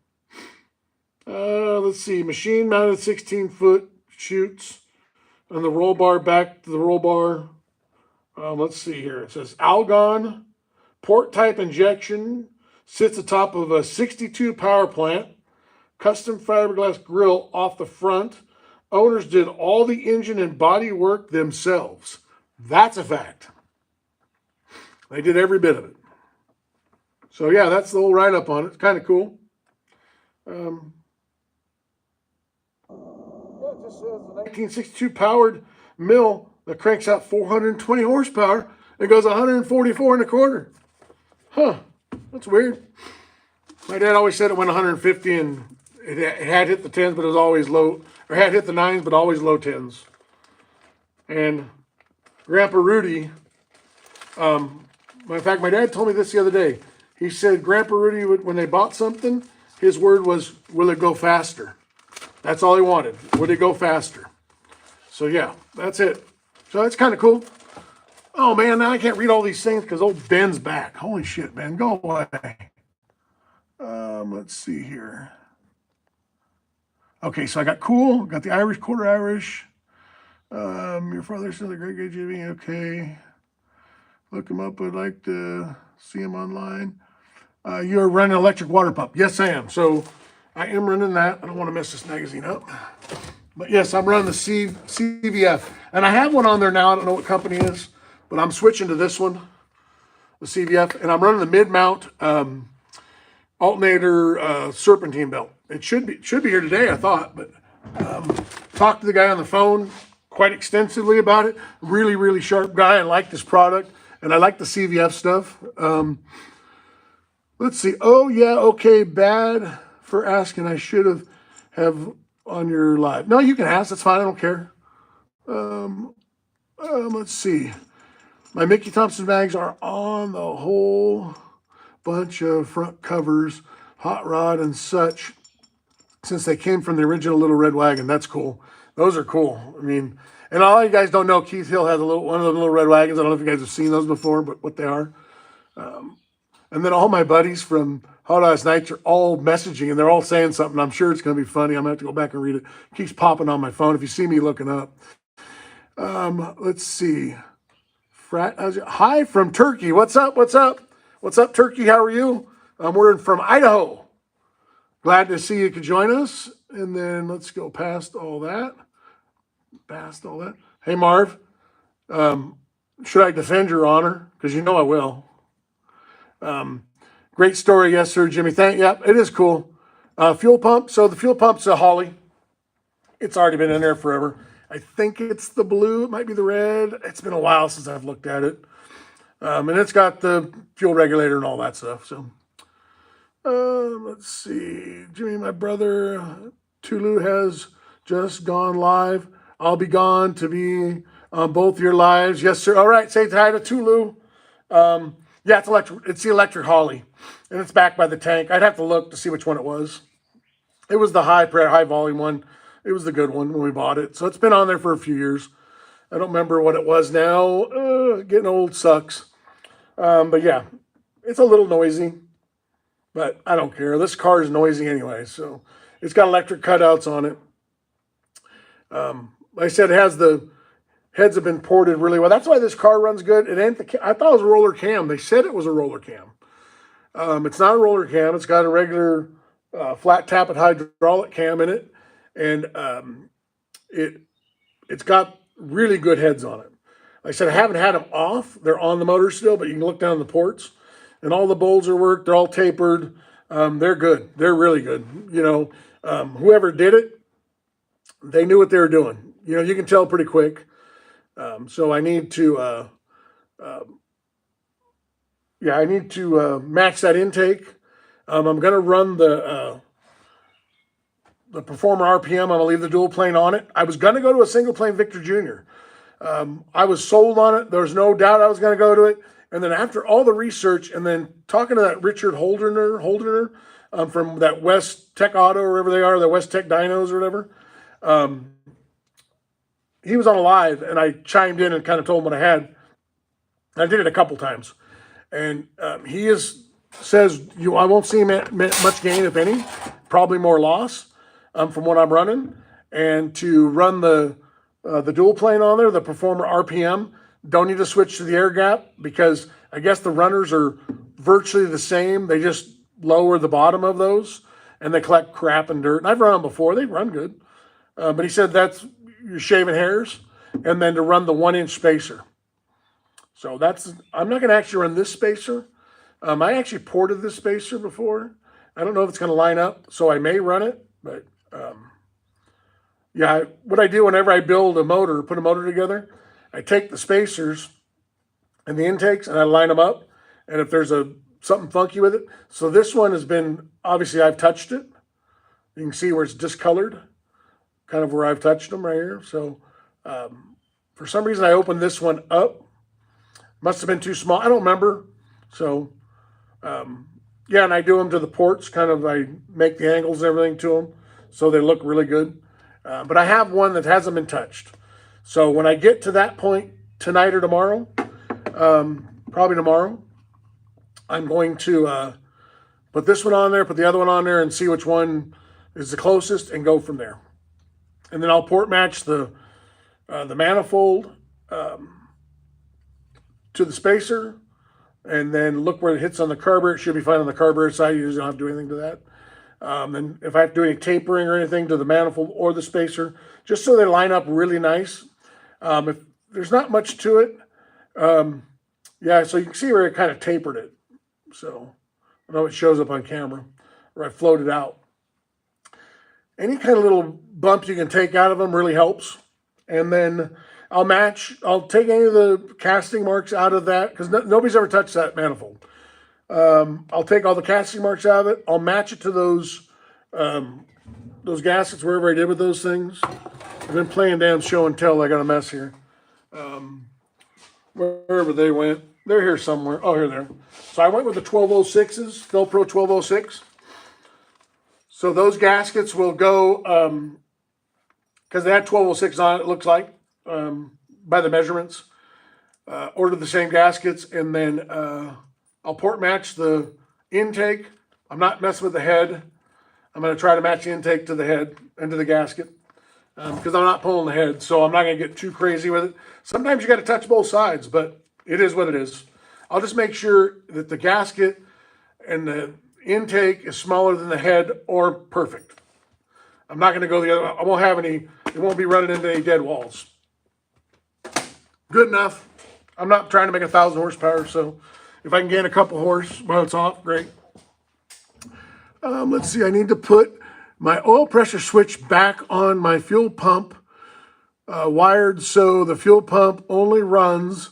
Let's see. Machine mounted 16-foot chutes on the roll bar, back to the roll bar. Let's see here. It says Algon port type injection, sits atop of a 62 power plant, custom fiberglass grille off the front. Owners did all the engine and body work themselves. That's a fact. They did every bit of it. So yeah, that's the whole write-up on it. It's kind of cool. Yeah, it just says the 1962 powered mill that cranks out 420 horsepower and goes 144 and a quarter. Huh, that's weird. My dad always said it went 150 and it had hit the 10s, but it was always low, or had hit the 9s, but always low 10s. And Grandpa Rudy, in fact, my dad told me this the other day. He said Grandpa Rudy, when they bought something, his word was, will it go faster? That's all he wanted. Would it go faster? So yeah, that's it. So that's kind of cool. Oh man, now I can't read all these things because old Ben's back. Holy shit, Ben, go away. Let's see here. Okay, so I got cool, got the Irish, quarter Irish. Your father's still a great guy, Jimmy. Okay. Look him up. I'd like to see him online. You're running an electric water pump. Yes, I am. So I am running that. I don't want to mess this magazine up. But yes, I'm running the CVF. And I have one on there now. I don't know what company it is, but I'm switching to this one, the CVF. And I'm running the mid-mount alternator serpentine belt. It should be here today, I thought. But talked to the guy on the phone quite extensively about it. Really, really sharp guy. I like this product. And I like the CVF stuff. Let's see. Oh, yeah, okay, bad for asking. I should have on your live. No, you can ask. That's fine. I don't care. Let's see. My Mickey Thompson bags are on the whole bunch of front covers, hot rod and such, since they came from the original Little Red Wagon. That's cool. Those are cool. I mean, and all you guys don't know, Keith Hill has one of the Little Red Wagons. I don't know if you guys have seen those before, but what they are. And then all my buddies from Hot Ice Nights are all messaging, and they're all saying something. I'm sure it's going to be funny. I'm going to have to go back and read it. It keeps popping on my phone if you see me looking up. Let's see. Hi from Turkey. What's up? What's up? What's up, Turkey? How are you? We're from Idaho. glad to see you could join us. And then let's go past all that. Hey, Marv, should I defend your honor? Because you know I will. Great story. Yes, sir, Jimmy. Yep, it is cool. Fuel pump. So the fuel pump's a Holly. It's already been in there forever. I think it's the blue. It might be the red. It's been a while since I've looked at it. And it's got the fuel regulator and all that stuff. So let's see. Jimmy, my brother, Tulu has just gone live. I'll be gone to be on both your lives. Yes, sir. All right. Say hi to Tulu. Yeah, it's electric. It's the electric Holly, and it's backed by the tank. I'd have to look to see which one it was. It was the high volume one. It was the good one when we bought it. So it's been on there for a few years. I don't remember what it was now. Getting old sucks. But yeah, it's a little noisy, but I don't care. This car is noisy anyway. So it's got electric cutouts on it. Like I said, it has the heads have been ported really well. That's why this car runs good. It ain't I thought it was a roller cam. They said it was a roller cam. It's not a roller cam. It's got a regular flat tappet hydraulic cam in it. And it's got really good heads on it. Like I said, I haven't had them off. They're on the motor still, but you can look down the ports. And all the bowls are worked. They're all tapered. They're good. They're really good. You know, whoever did it, they knew what they were doing. You know, you can tell pretty quick. So I need to, match that intake. I'm going to run the Performer RPM. I'm going to leave the dual plane on it. I was going to go to a single plane Victor Jr. I was sold on it. There was no doubt I was going to go to it. And then after all the research and then talking to that Richard Holdener from that West Tech Auto or wherever they are, the West Tech Dinos or whatever, he was on a live, and I chimed in and kind of told him what I had. I did it a couple times. And says, I won't see much gain, if any, probably more loss from what I'm running. And to run the dual plane on there, the Performer RPM, don't need to switch to the air gap because I guess the runners are virtually the same. They just lower the bottom of those, and they collect crap and dirt. And I've run them before. They run good. But he said that's you're shaving hairs, and then to run the 1-inch spacer. So I'm not going to actually run this spacer. I actually ported this spacer before. I don't know if it's going to line up, so I may run it. But what I do whenever I build a motor, put a motor together, I take the spacers and the intakes and I line them up. And if there's something funky with it, so this one has been, obviously I've touched it. You can see where it's discolored. Kind of where I've touched them right here. So for some reason I opened this one up. Must have been too small. I don't remember. So and I do them to the ports. Kind of I make the angles and everything to them so they look really good. But I have one that hasn't been touched. So when I get to that point tonight or tomorrow, probably tomorrow, I'm going to put this one on there, put the other one on there, and see which one is the closest and go from there. And then I'll port match the manifold to the spacer, and then look where it hits on the carburetor. It should be fine on the carburetor side. You usually don't have to do anything to that. And if I have to do any tapering or anything to the manifold or the spacer, just so they line up really nice. If there's not much to it, so you can see where it kind of tapered it. So I know it shows up on camera where I floated out. Any kind of little bump you can take out of them really helps. And then I'll take any of the casting marks out of that because nobody's ever touched that manifold. I'll take all the casting marks out of it. I'll match it to those gaskets wherever I did with those things. I've been playing damn show and tell. I got a mess here. Wherever they went. They're here somewhere. Oh, here they are. So I went with the 1206s, GoPro 1206. So those gaskets will go, because they had 1206 on it, it looks like, by the measurements. Ordered the same gaskets, and then I'll port match the intake. I'm not messing with the head. I'm going to try to match the intake to the head and to the gasket because I'm not pulling the head, so I'm not going to get too crazy with it. Sometimes you got to touch both sides, but it is what it is. I'll just make sure that the gasket and the intake is smaller than the head or perfect. I'm not going to go the other way. I won't have any, it won't be running into any dead walls. Good enough. I'm not trying to make 1,000 horsepower, so if I can gain a couple horse while it's off, great. Let's see, I need to put my oil pressure switch back on my fuel pump, wired so the fuel pump only runs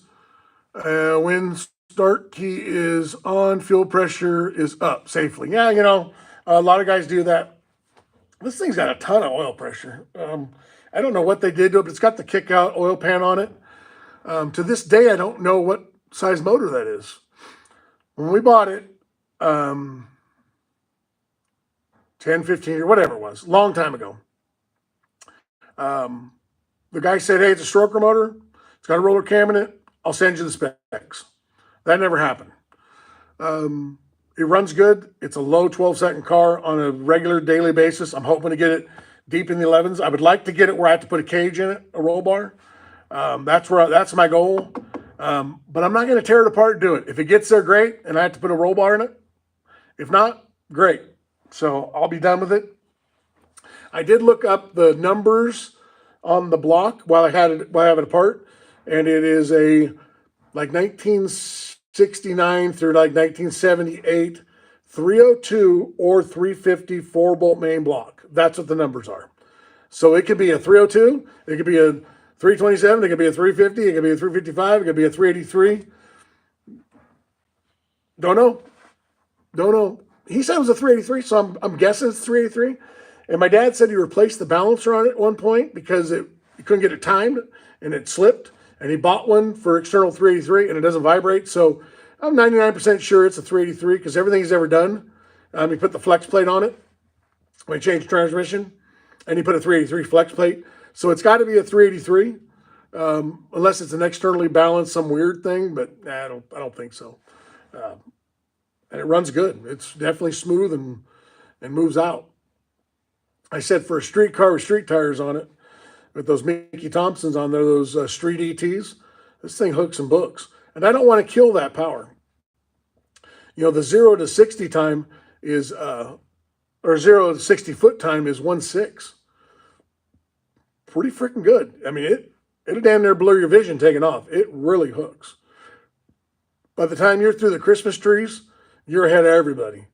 when start key is on, fuel pressure is up safely. Yeah, you know, a lot of guys do that. This thing's got a ton of oil pressure. I don't know what they did to it, but it's got the kick out oil pan on it. To this day, I don't know what size motor that is. When we bought it, 10, 15, or whatever it was, long time ago, the guy said, hey, it's a stroker motor. It's got a roller cam in it. I'll send you the specs. That never happened. It runs good. It's a low 12-second car on a regular daily basis. I'm hoping to get it deep in the 11s. I would like to get it where I have to put a cage in it, a roll bar. That's my goal. But I'm not going to tear it apart and do it. If it gets there, great, and I have to put a roll bar in it. If not, great. So I'll be done with it. I did look up the numbers on the block while I have it apart, and it is a like 1969 through like 1978 302 or 350 4-bolt main block. That's what the numbers are. So it could be a 302, it could be a 327, it could be a 350, it could be a 355, it could be a 383. Don't know. He said it was a 383, so I'm guessing it's 383. And my dad said he replaced the balancer on it at one point because he couldn't get it timed and it slipped. And he bought one for external 383 and it doesn't vibrate. So I'm 99% sure it's a 383 because everything he's ever done, he put the flex plate on it when he changed the transmission, and he put a 383 flex plate. So it's got to be a 383, unless it's an externally balanced, some weird thing, but I don't think so. And it runs good. It's definitely smooth and moves out. I said for a street car with street tires on it, with those Mickey Thompsons on there, those street ETs, this thing hooks and books. And I don't want to kill that power. You know, the 0 to 60 time is, or 0 to 60 foot time is 1.6. Pretty freaking good. I mean, it'll damn near blur your vision taking off. It really hooks. By the time you're through the Christmas trees, you're ahead of everybody.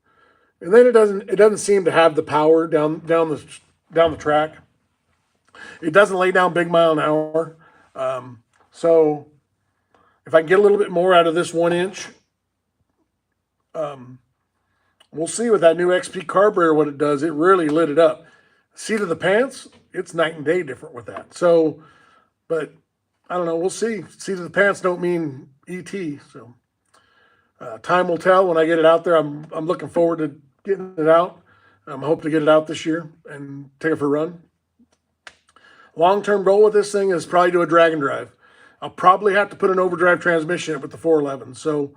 And then it doesn't seem to have the power down the track. It doesn't lay down big mile an hour. So if I can get a little bit more out of this 1 inch, we'll see with that new XP carburetor what it does. It really lit it up. Seat of the pants, it's night and day different with that. So, but I don't know. We'll see. Seat of the pants don't mean ET. So time will tell when I get it out there. I'm looking forward to getting it out. I hope to get it out this year and take it for a run. Long-term goal with this thing is probably do a drag and drive. I'll probably have to put an overdrive transmission in it with the 411. So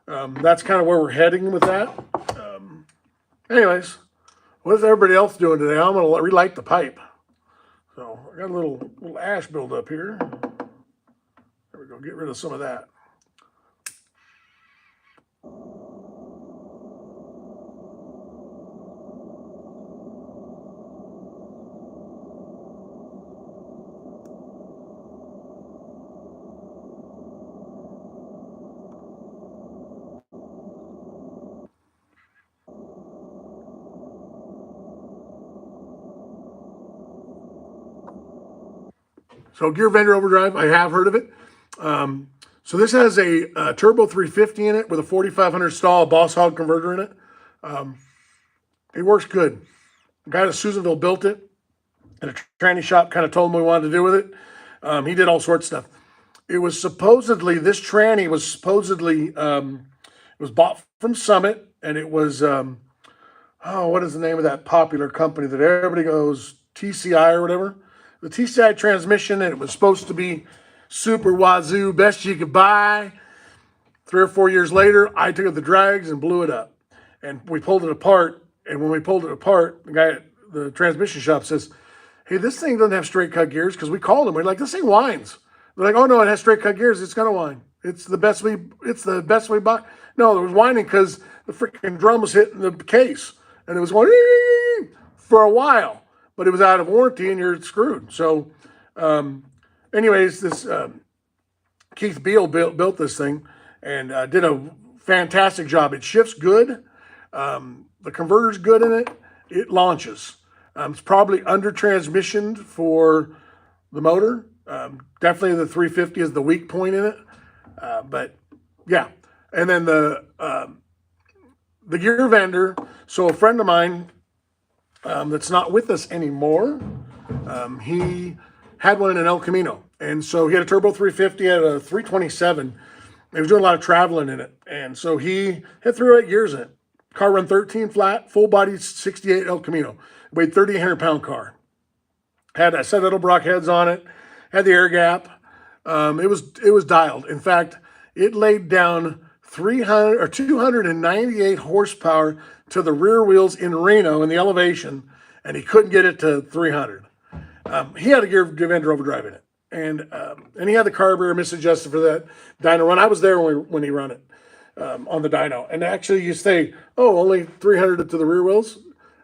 that's kind of where we're heading with that. Anyways, what is everybody else doing today? I'm going to relight the pipe. So I got a little ash buildup here. There we go. Get rid of some of that. So gear vendor overdrive, I have heard of it. So this has a turbo 350 in it with a 4500 stall Boss Hog converter in it. It works good. The guy at Susanville built it, and a tranny shop kind of told him what he wanted to do with it. He did all sorts of stuff. It was supposedly, this tranny was supposedly, it was bought from Summit, and it was, what is the name of that popular company that everybody goes, TCI or whatever? The TCI transmission, and it was supposed to be super wazoo, best you could buy. 3 or 4 years later, I took it the drags and blew it up. And we pulled it apart, and when we pulled it apart, the guy at the transmission shop says, hey, this thing doesn't have straight cut gears, because we called him. We're like, this thing whines. They're like, oh, no, it has straight cut gears. It's going to whine. It's the best we bought. No, it was whining because the freaking drum was hitting the case, and it was going for a while, but it was out of warranty, and you're screwed. So, anyways, this Keith Beal built this thing and did a fantastic job. It shifts good. The converter's good in it. It launches. It's probably under transmissioned for the motor. Definitely the 350 is the weak point in it. But yeah, and then the gear vendor. So a friend of mine that's not with us anymore, he had one in an El Camino, and so he had a turbo 350, had a 327. He was doing a lot of traveling in it, and so he had 308 gears in it. Car run 13 flat, full body 68 El Camino. Weighed 3,800 pound car. Had a set of Edelbrock heads on it. Had the air gap. It was dialed. In fact, it laid down 298 horsepower to the rear wheels in Reno in the elevation, and he couldn't get it to 300. He had a gear vendor overdrive in it, and he had the carburetor misadjusted for that dyno run. I was there when he run it on the dyno, and actually you say, oh, only 300 to the rear wheels.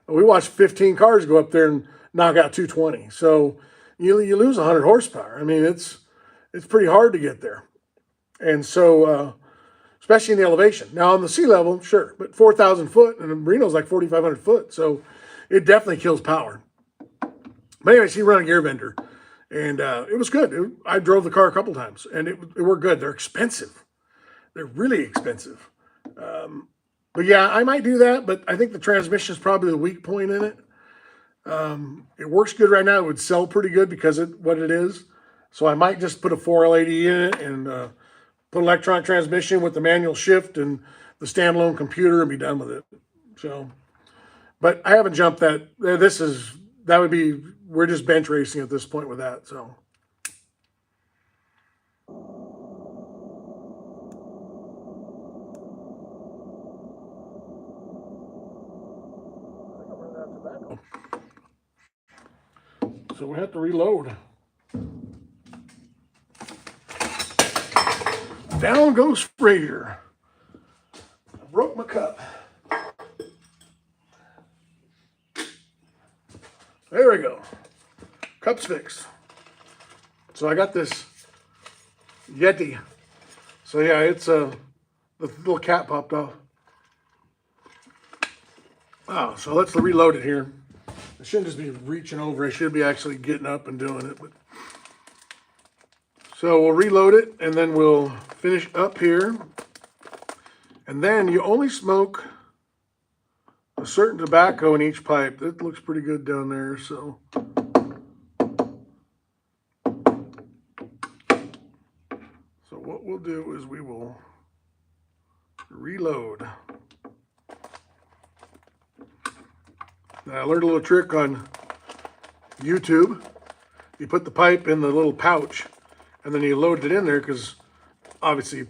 We watched 15 cars go up there and knock out 220. So you lose 100 horsepower. I mean, it's pretty hard to get there. And so, especially in the elevation. Now on the sea level, sure, but 4,000 foot, and Reno's like 4,500 foot. So it definitely kills power. But anyways, he ran a gear vendor, and it was good. I drove the car a couple times, and it worked good. They're expensive. They're really expensive. But yeah, I might do that, but I think the transmission is probably the weak point in it. It works good right now. It would sell pretty good because of what it is. So I might just put a 4L80 in it and put electronic transmission with the manual shift and the standalone computer and be done with it. So, but I haven't jumped that. We're just bench racing at this point with that. So. So we have to reload. Down goes Frazier. I broke my cup. There we go. Cup's fixed. So I got this Yeti. So yeah, it's the little cap popped off. Oh, so let's reload it here. I shouldn't just be reaching over. I should be actually getting up and doing it. But so we'll reload it, and then we'll finish up here. And then you only smoke a certain tobacco in each pipe. That looks pretty good down there. So what we'll do is we will reload. Now, I learned a little trick on YouTube. You put the pipe in the little pouch, and then you load it in there because obviously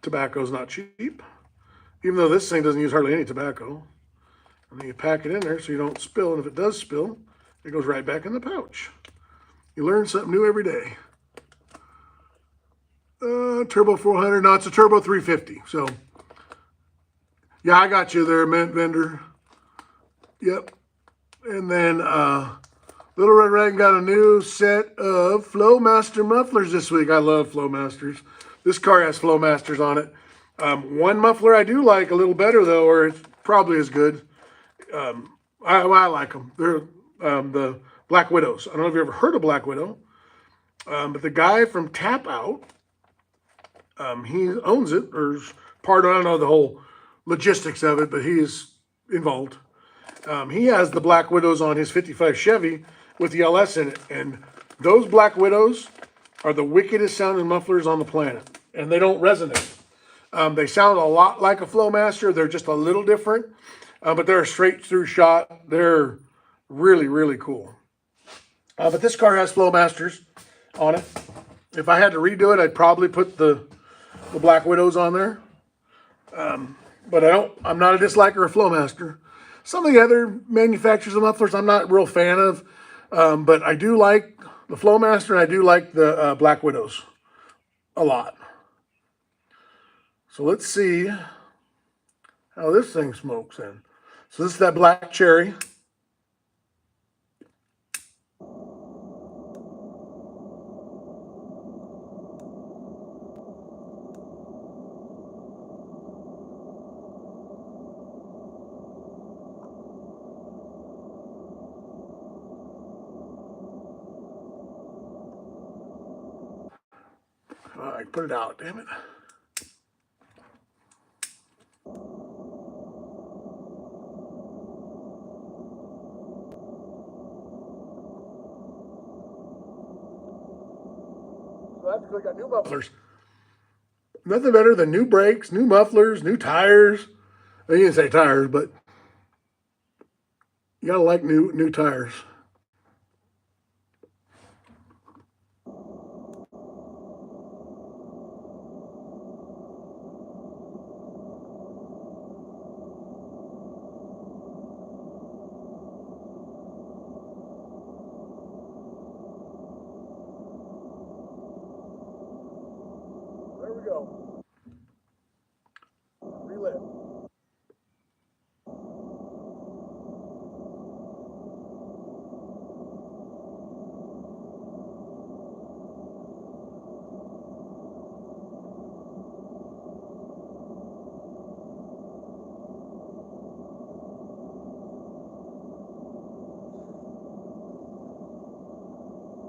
tobacco is not cheap, even though this thing doesn't use hardly any tobacco. And then you pack it in there so you don't spill, and if it does spill, it goes right back in the pouch. You learn something new every day. Turbo 400, no, it's a Turbo 350. So, yeah, I got you there, vendor. Yep. And then Little Red Wagon got a new set of Flowmaster mufflers this week. I love Flowmasters. This car has Flowmasters on it. One muffler I do like a little better, though, or it's probably as good. I like them. They're the Black Widows. I don't know if you ever heard of Black Widow, but the guy from Tap Out, he owns it, or is part of, I don't know the whole logistics of it, but he's involved. He has the Black Widows on his 55 Chevy with the LS in it. And those Black Widows are the wickedest sounding mufflers on the planet. And they don't resonate. They sound a lot like a Flowmaster. They're just a little different. But they're a straight through shot. They're really, really cool. But this car has Flowmasters on it. If I had to redo it, I'd probably put the Black Widows on there. But I'm not a disliker of Flowmaster. Some of the other manufacturers of mufflers I'm not a real fan of, but I do like the Flowmaster and I do like the Black Widows a lot. So let's see how this thing smokes in. So this is that black cherry. I put it out, damn it. So that's good. Got new mufflers. Nothing better than new brakes, new mufflers, new tires. I didn't say tires, but you gotta like new tires. There we go. Relit.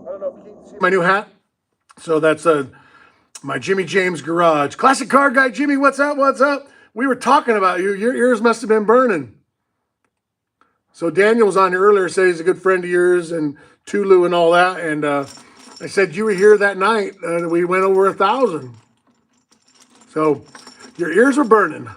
I don't know if you can see my new hat. So that's my Jimmy James garage. Classic car guy Jimmy, what's up? What's up? We were talking about you. Your ears must have been burning. So Daniel was on here earlier, said he's a good friend of yours and Tulu and all that. And I said you were here that night. We went over 1,000. So your ears were burning.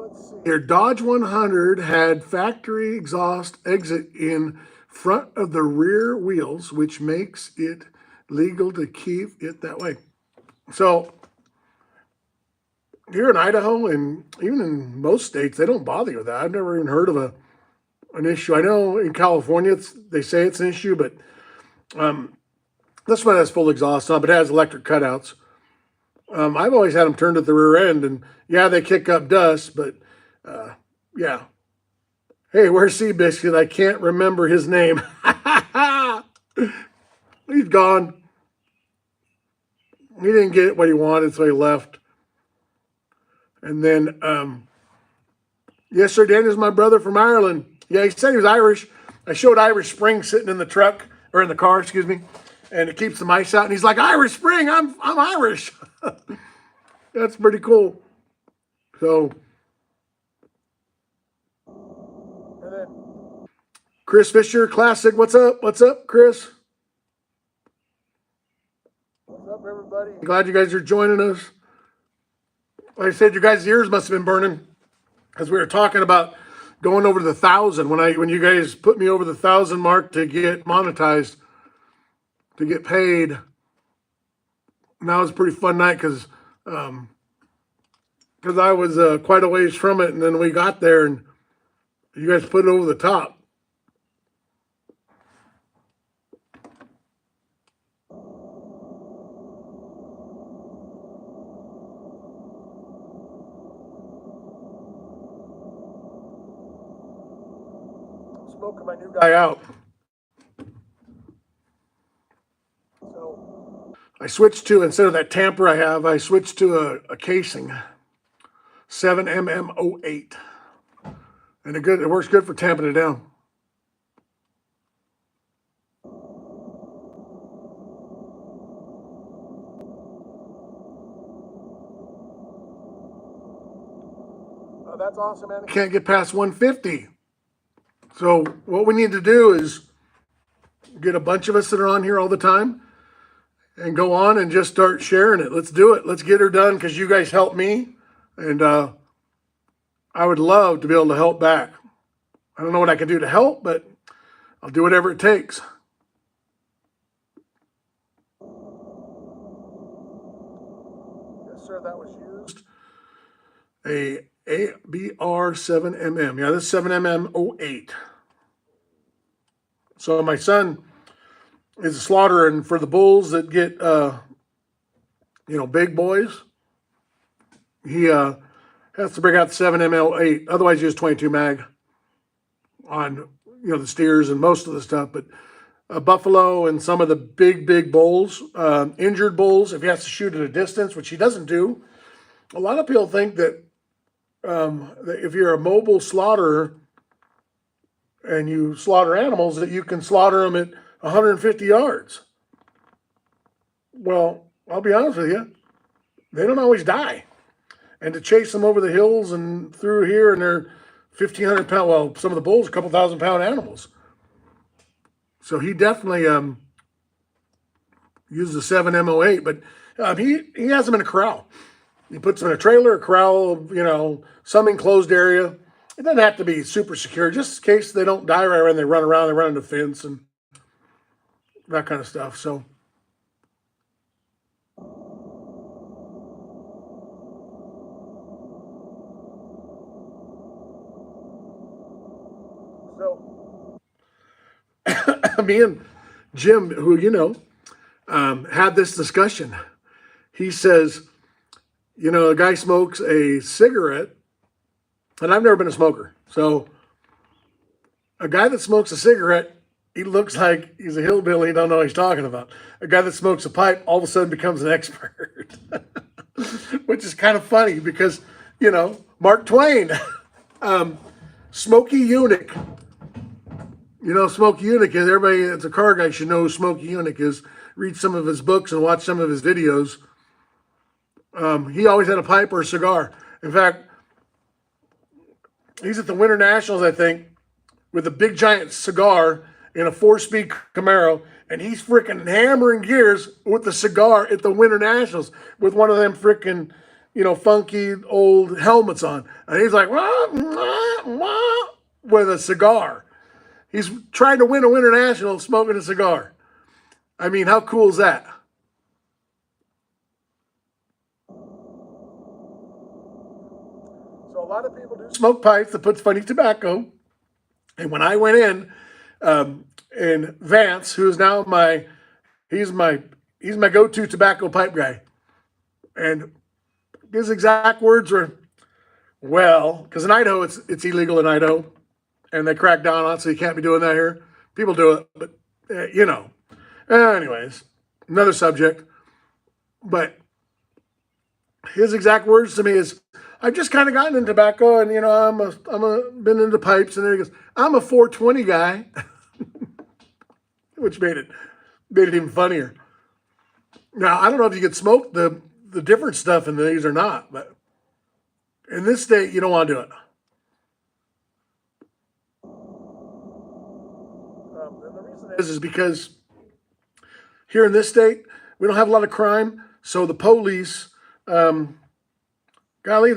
Let's see. Your Dodge 100 had factory exhaust exit in front of the rear wheels, which makes it legal to keep it that way. So here in Idaho and even in most states, they don't bother you with that. I've never even heard of an issue. I know in California, they say it's an issue, but this one has full exhaust on, but it has electric cutouts. I've always had them turned at the rear end, and yeah, they kick up dust, but yeah. Hey, where's Seabiscuit? I can't remember his name. He's gone. He didn't get what he wanted, so he left. And then, yes, sir, Daniel's my brother from Ireland. Yeah, he said he was Irish. I showed Irish Spring sitting in the truck, or in the car, excuse me, and it keeps the mice out. And he's like, Irish Spring, I'm Irish. That's pretty cool. So, and then Chris Fisher, classic. What's up? What's up, Chris? What's up, everybody? Glad you guys are joining us. Like I said, your guys' ears must have been burning because we were talking about going over the 1,000 when you guys put me over the 1,000 mark to get monetized, to get paid. And that was a pretty fun night because I was quite a ways from it, and then we got there and you guys put it over the top. Smoking my new guy out. So I switched to, instead of that tamper I have, I switched to a casing, 7mm08. And it works good for tamping it down. Oh, that's awesome, man. Can't get past 150. So what we need to do is get a bunch of us that are on here all the time and go on and just start sharing it. Let's do it. Let's get her done because you guys helped me. And I would love to be able to help back. I don't know what I can do to help, but I'll do whatever it takes. Yes, compressor that was used. A ABR 7mm. Yeah, this is 7mm 08. So my son is a slaughterer, and for the bulls that get, big boys, he has to bring out the 7mm 08. Otherwise, he uses 22 mag on, the steers and most of the stuff. But buffalo and some of the big bulls, injured bulls, if he has to shoot at a distance, which he doesn't do. A lot of people think that if you're a mobile slaughterer and you slaughter animals, that you can slaughter them at 150 yards. Well, I'll be honest with you, they don't always die. And to chase them over the hills and through here, and they're 1,500 pound, well, some of the bulls are a couple 1,000-pound animals. So he definitely uses a 7M08, but he has them in a corral. He puts them in a trailer, a corral, some enclosed area. It doesn't have to be super secure, just in case they don't die right when they run around, they run into the fence and that kind of stuff. So me and Jim, who had this discussion. He says, a guy smokes a cigarette, and I've never been a smoker. So a guy that smokes a cigarette, he looks like he's a hillbilly, don't know what he's talking about. A guy that smokes a pipe all of a sudden becomes an expert, which is kind of funny because, Mark Twain, Smokey Eunuch. Smokey Eunuch is, everybody that's a car guy should know who Smokey Eunuch is. Read some of his books and watch some of his videos. He always had a pipe or a cigar. In fact, he's at the Winter Nationals, I think, with a big giant cigar in a 4-speed Camaro, and he's freaking hammering gears with the cigar at the Winter Nationals with one of them freaking, funky old helmets on. And he's like, wah, wah, wah, with a cigar. He's trying to win a Winter National smoking a cigar. I mean, how cool is that? So a lot of people do smoke pipes that puts funny tobacco. And when I went in, and Vance, who is now he's my go-to tobacco pipe guy. And his exact words were, well, because in Idaho, it's illegal in Idaho. And they crack down on it, so you can't be doing that here. People do it, but, Anyways, another subject. But his exact words to me is, I've just kind of gotten into tobacco, and, I'm been into pipes. And then he goes, I'm a 420 guy, which made it even funnier. Now, I don't know if you could smoke the different stuff in these or not, but in this state, you don't want to do it. And the reason is because here in this state, we don't have a lot of crime. So the police, the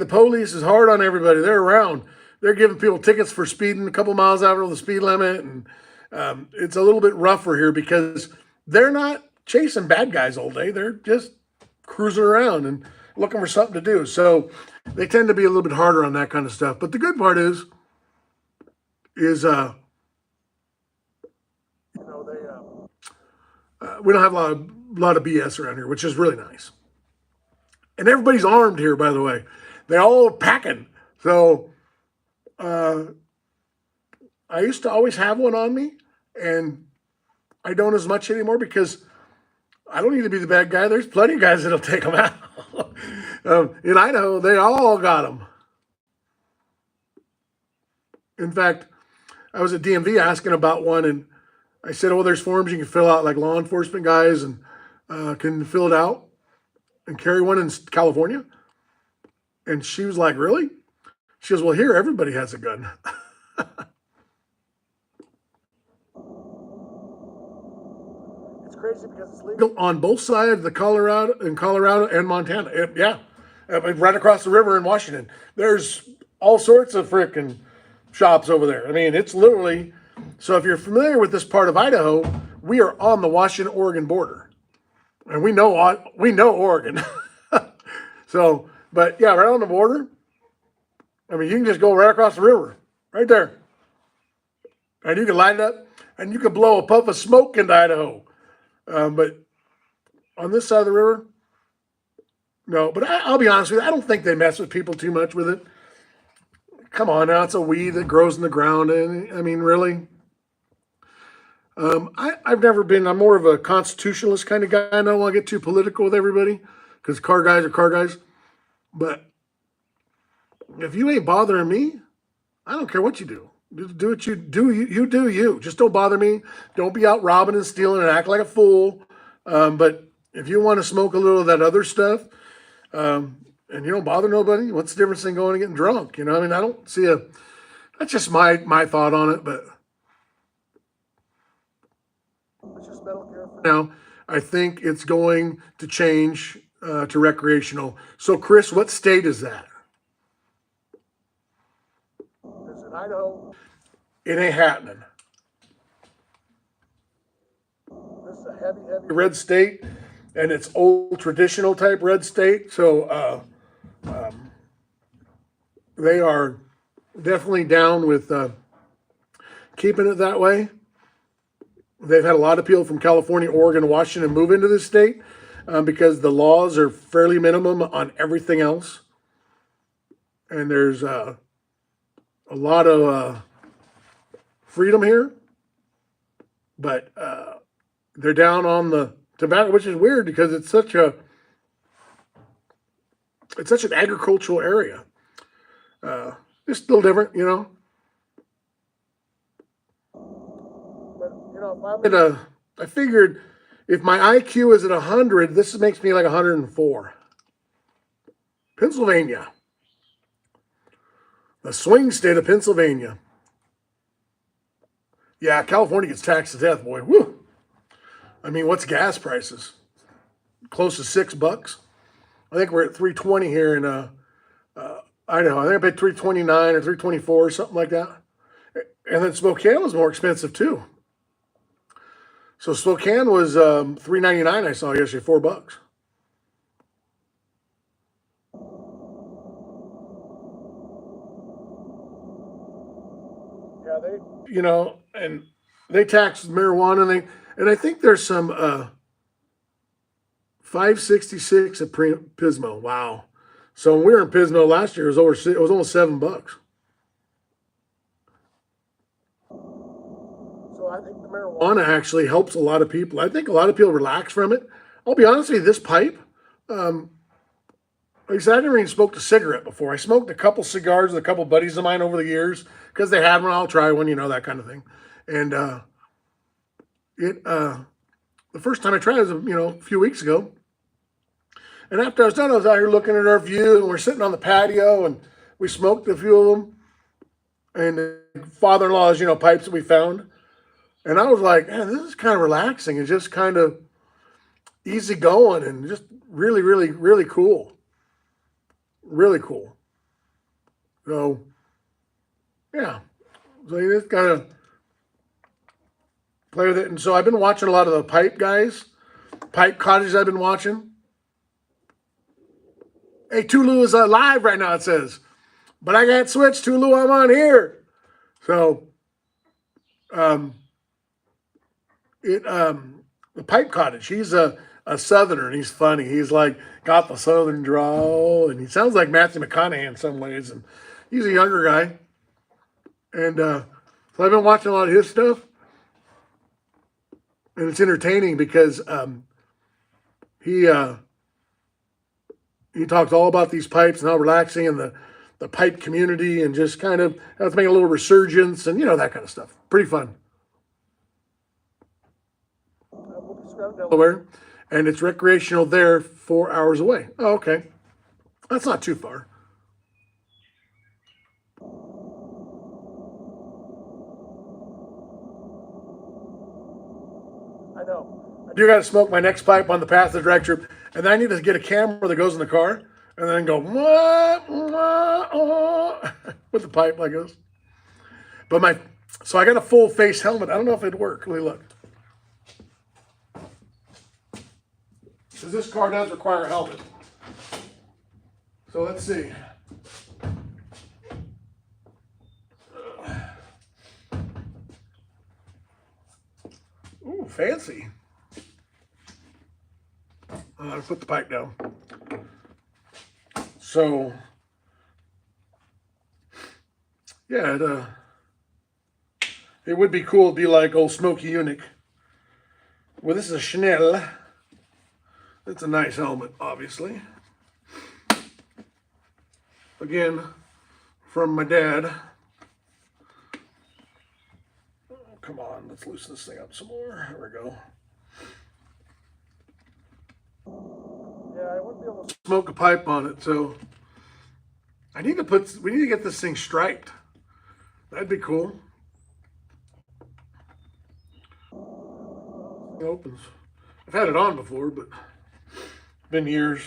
police is hard on everybody. They're around. They're giving people tickets for speeding a couple miles over the speed limit. And it's a little bit rougher here because they're not chasing bad guys all day. They're just cruising around and looking for something to do. So they tend to be a little bit harder on that kind of stuff. But the good part is we don't have a lot of BS around here, which is really nice. And everybody's armed here, by the way. They all packing. So I used to always have one on me, and I don't as much anymore because I don't need to be the bad guy. There's plenty of guys that'll take them out. In Idaho, they all got them. In fact, I was at DMV asking about one, and I said, there's forms you can fill out, like law enforcement guys, and can fill it out and carry one in California. And she was like, really? She goes, well, here, everybody has a gun. It's crazy because it's legal on both sides of the Colorado and Montana. Right across the river in Washington. There's all sorts of freaking shops over there. I mean, it's literally, so if you're familiar with this part of Idaho, we are on the Washington-Oregon border. And we know Oregon. So, but yeah, right on the border. I mean, you can just go right across the river, right there. And you can light it up, and you can blow a puff of smoke into Idaho. But on this side of the river, no. But I'll be honest with you, I don't think they mess with people too much with it. Come on now, it's a weed that grows in the ground. And I mean, really? I've never been, I'm more of a constitutionalist kind of guy. I don't want to get too political with everybody because car guys are car guys. But if you ain't bothering me, I don't care what you do. Do what you do. You do you. Just don't bother me. Don't be out robbing and stealing and act like a fool. But if you want to smoke a little of that other stuff, and you don't bother nobody, what's the difference in going and getting drunk? You know, I mean, I don't see a. That's just my thought on it. But it's just metal gear for now. I think it's going to change to recreational. So, Chris, what state is that? Is it Idaho? It ain't happening. This is a heavy red state, and it's old traditional type red state. So they are definitely down with keeping it that way. They've had a lot of people from California, Oregon, Washington move into this state because the laws are fairly minimum on everything else. And there's a lot of freedom here, but they're down on the tobacco, which is weird because it's such an agricultural area. Just a little different, you know. But you know, I figured if my IQ is at 100, this makes me like 104. Pennsylvania, the swing state of Pennsylvania. Yeah, California gets taxed to death, boy. Woo! I mean, what's gas prices? Close to $6. I think we're at 320 here in Idaho. I think I paid 329 or 324 or something like that. And then Spokane was more expensive too. So Spokane was 399. I saw yesterday, $4. Yeah, they, you know, and they tax marijuana, and I think there's some 566 at Pismo. Wow. So when we were in Pismo last year, it was almost $7. So I think the marijuana actually helps a lot of people. I think a lot of people relax from it. I'll be honest with you, this pipe, like I said, I never even smoked a cigarette before. I smoked a couple cigars with a couple buddies of mine over the years because they had one. I'll try one, you know, that kind of thing. And the first time I tried it was, you know, a few weeks ago. And after I was done, I was out here looking at our view, and we're sitting on the patio, and we smoked a few of them. And father-in-law's, you know, pipes that we found. And I was like, man, this is kind of relaxing and just kind of easy going and just really, really, really cool. Really cool. So, yeah. So you just kind of play with it. And so I've been watching a lot of the pipe guys, pipe cottages I've been watching. Hey, Tulu is live right now, it says. But I got switched, Tulu, I'm on here. So, the pipe cottage, he's a southerner, and he's funny. He's like, got the southern drawl, and he sounds like Matthew McConaughey in some ways. And he's a younger guy. And so I've been watching a lot of his stuff. And it's entertaining because he talks all about these pipes and how relaxing and the pipe community and just kind of how it's making a little resurgence and, you know, that kind of stuff. Pretty fun. Delaware, and it's recreational there 4 hours away. Oh, okay. That's not too far. I know. I do got to smoke my next pipe on the path of the drag strip, and then I need to get a camera that goes in the car, and then go with the pipe like this. But so I got a full face helmet. I don't know if it'd work. Let me look. Because this car does require a helmet. So let's see. Ooh, fancy. I put the pipe down. So, yeah, it would be cool to be like old Smokey Eunuch. Well, this is a Chanel. It's a nice helmet, obviously. Again, from my dad. Oh, come on, let's loosen this thing up some more. There we go. Yeah, I wouldn't be able to smoke a pipe on it, so we need to get this thing striped. That'd be cool. It opens. I've had it on before, but it's been years.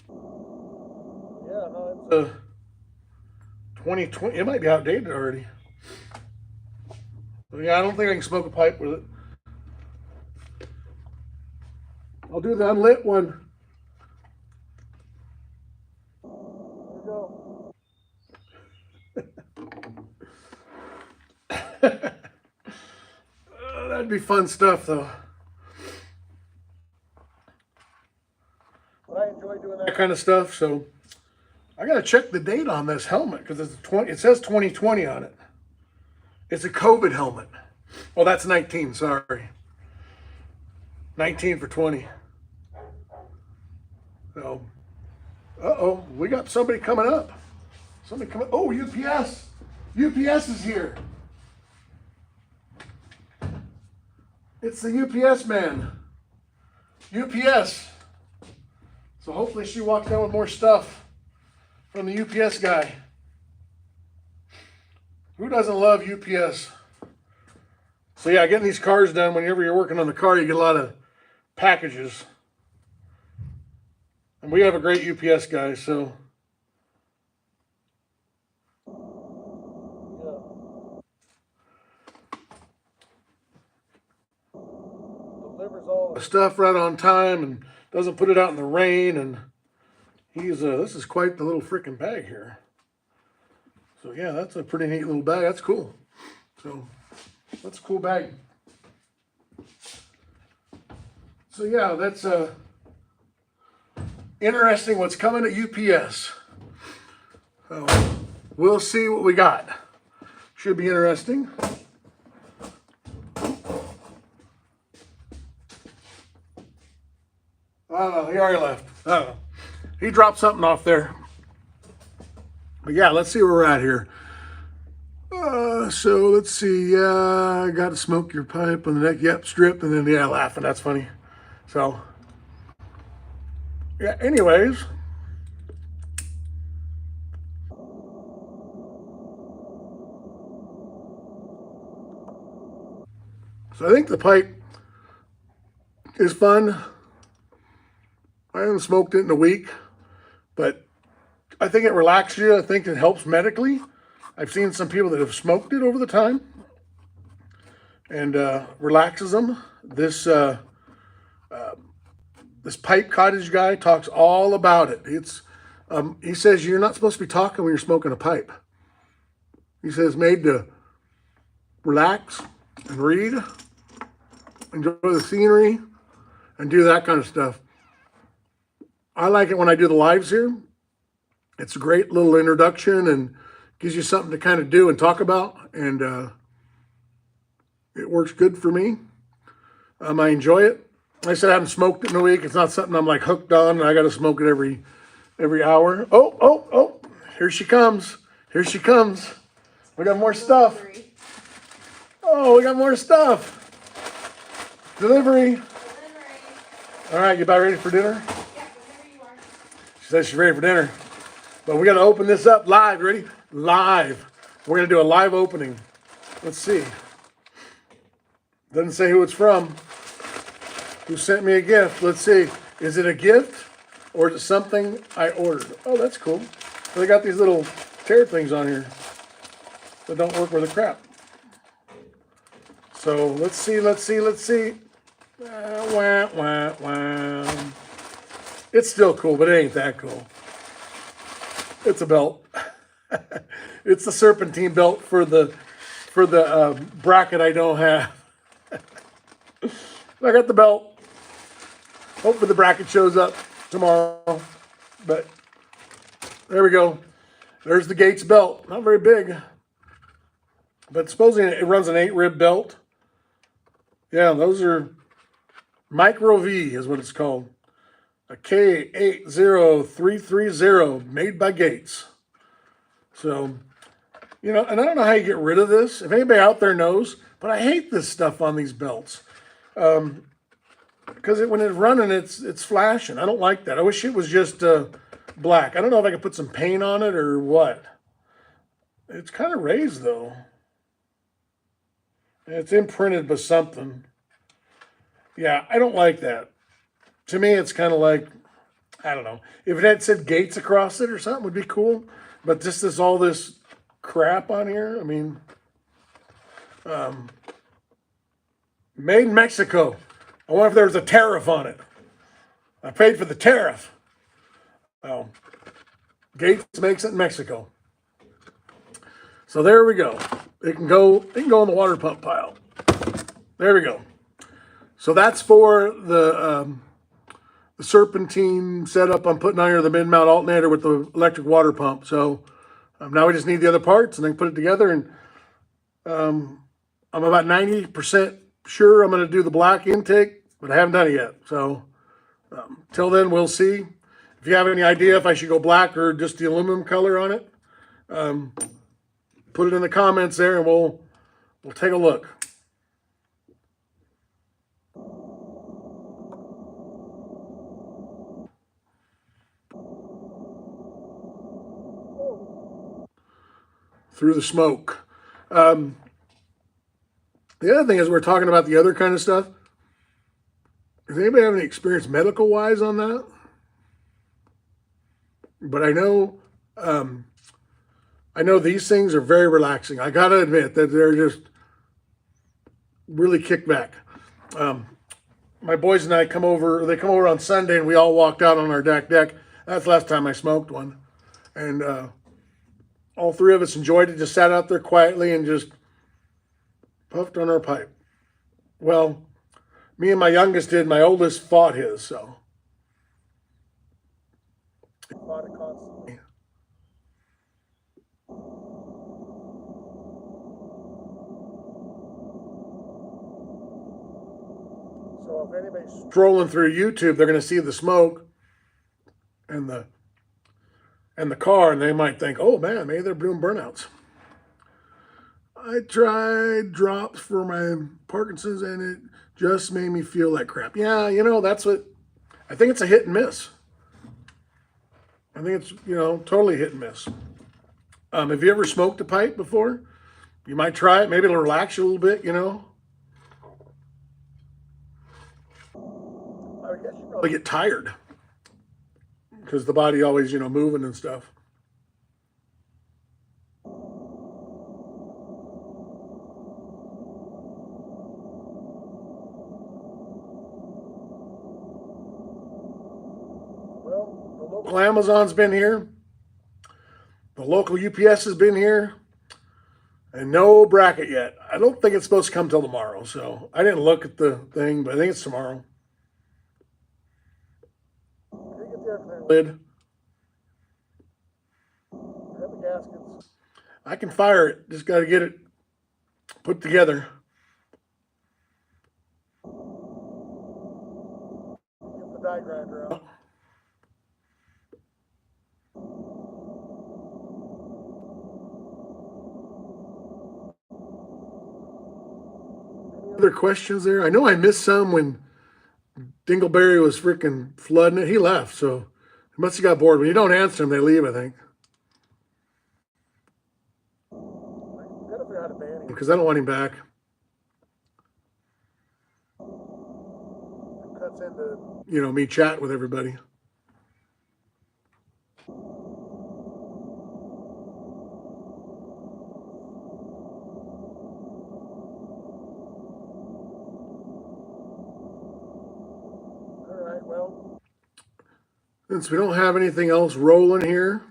Yeah, no, it's 2020. It might be outdated already. But yeah, I don't think I can smoke a pipe with it. I'll do the unlit one. There we go. That'd be fun stuff, though. But I enjoy doing that kind of stuff, so I gotta check the date on this helmet because it says 2020 on it. It's a COVID helmet. Oh, that's 19. Sorry, 19 for 20. So, uh-oh, we got somebody coming up. Somebody coming. Oh, UPS. UPS is here. It's the UPS man. UPS. So hopefully she walked down with more stuff from the UPS guy. Who doesn't love UPS? So yeah, getting these cars done, whenever you're working on the car, you get a lot of packages. And we have a great UPS guy, so. Yeah. Delivers all the stuff right on time and doesn't put it out in the rain. And this is quite the little freaking bag here. So yeah, that's a pretty neat little bag. That's cool. So that's a cool bag. So yeah, that's interesting what's coming to UPS. We'll see what we got. Should be interesting. Oh, he already left. Oh, he dropped something off there. But yeah, let's see where we're at here. So let's see. I got to smoke your pipe on the neck. Yep, strip. And then, yeah, laughing. That's funny. So, yeah, anyways. So I think the pipe is fun. I haven't smoked it in a week, but I think it relaxes you. I think it helps medically. I've seen some people that have smoked it over the time and relaxes them. This pipe cottage guy talks all about it. He says you're not supposed to be talking when you're smoking a pipe. He says made to relax and read, enjoy the scenery, and do that kind of stuff. I like it when I do the lives here. It's a great little introduction and gives you something to kind of do and talk about. And it works good for me. I enjoy it. Like I said, I haven't smoked it in a week. It's not something I'm like hooked on. I got to smoke it every hour. Oh, here she comes. Here she comes. We got more stuff. Oh, we got more stuff. Delivery. All right, you about ready for dinner? Yeah, whenever you are. She says she's ready for dinner. But we got to open this up live. Ready? Live. We're going to do a live opening. Let's see. Doesn't say who it's from. Who sent me a gift? Let's see. Is it a gift or is it something I ordered? Oh, that's cool. So they got these little tear things on here that don't work with the crap. So let's see. Wah, wah, wah, wah. It's still cool, but it ain't that cool. It's a belt. It's the serpentine belt for the bracket I don't have. I got the belt. Hopefully the bracket shows up tomorrow. But there we go. There's the Gates belt. Not very big. But supposedly it runs an 8-rib belt. Yeah, those are Micro V is what it's called. A K80330 made by Gates. So, you know, and I don't know how you get rid of this. If anybody out there knows, but I hate this stuff on these belts. Because when it's running, it's flashing. I don't like that. I wish it was just black. I don't know if I could put some paint on it or what. It's kind of raised, though. It's imprinted with something. Yeah, I don't like that. To me, it's kind of like, I don't know. If it had said Gates across it or something, would be cool. But just all this crap on here, I mean, made in Mexico. I wonder if there was a tariff on it. I paid for the tariff. Oh, Gates makes it in Mexico. So there we go. It can go in the water pump pile. There we go. So that's for the serpentine setup I'm putting on here, the mid-mount alternator with the electric water pump. So now we just need the other parts and then put it together. And I'm about 90% sure I'm going to do the black intake, but I haven't done it yet. So till then, we'll see. If you have any idea if I should go black or just the aluminum color on it, put it in the comments there and we'll take a look. Through the smoke. The other thing is we're talking about the other kind of stuff. Does anybody have any experience medical-wise on that? But I know these things are very relaxing. I got to admit that they're just really kick back. My boys and I come over on Sunday and we all walked out on our deck. That's the last time I smoked one. And all three of us enjoyed it, just sat out there quietly and just puffed on our pipe. Well, me and my youngest did. My oldest fought his, so. He fought it constantly. So if anybody's strolling through YouTube, they're going to see the smoke and the car, and they might think, oh man, maybe they're doing burnouts. I tried drops for my Parkinson's and it just made me feel like crap. Yeah, you know, I think it's a hit and miss. I think it's, totally hit and miss. Have you ever smoked a pipe before? You might try it. Maybe it'll relax you a little bit, I guess you probably get tired because the body always, moving and stuff. Well, the local Amazon's been here. The local UPS has been here. And no bracket yet. I don't think it's supposed to come till tomorrow. So I didn't look at the thing, but I think it's tomorrow. Get the lid. Grab the gaskets. I can fire it. Just got to get it put together. Get the die grinder out. Other questions there? I know I missed some when Dingleberry was freaking flooding it. He left, so he must have got bored. When you don't answer them, they leave, I think. Gotta figure out how to ban him because I don't want him back. It cuts into, me chatting with everybody. Well, Since we don't have anything else rolling here,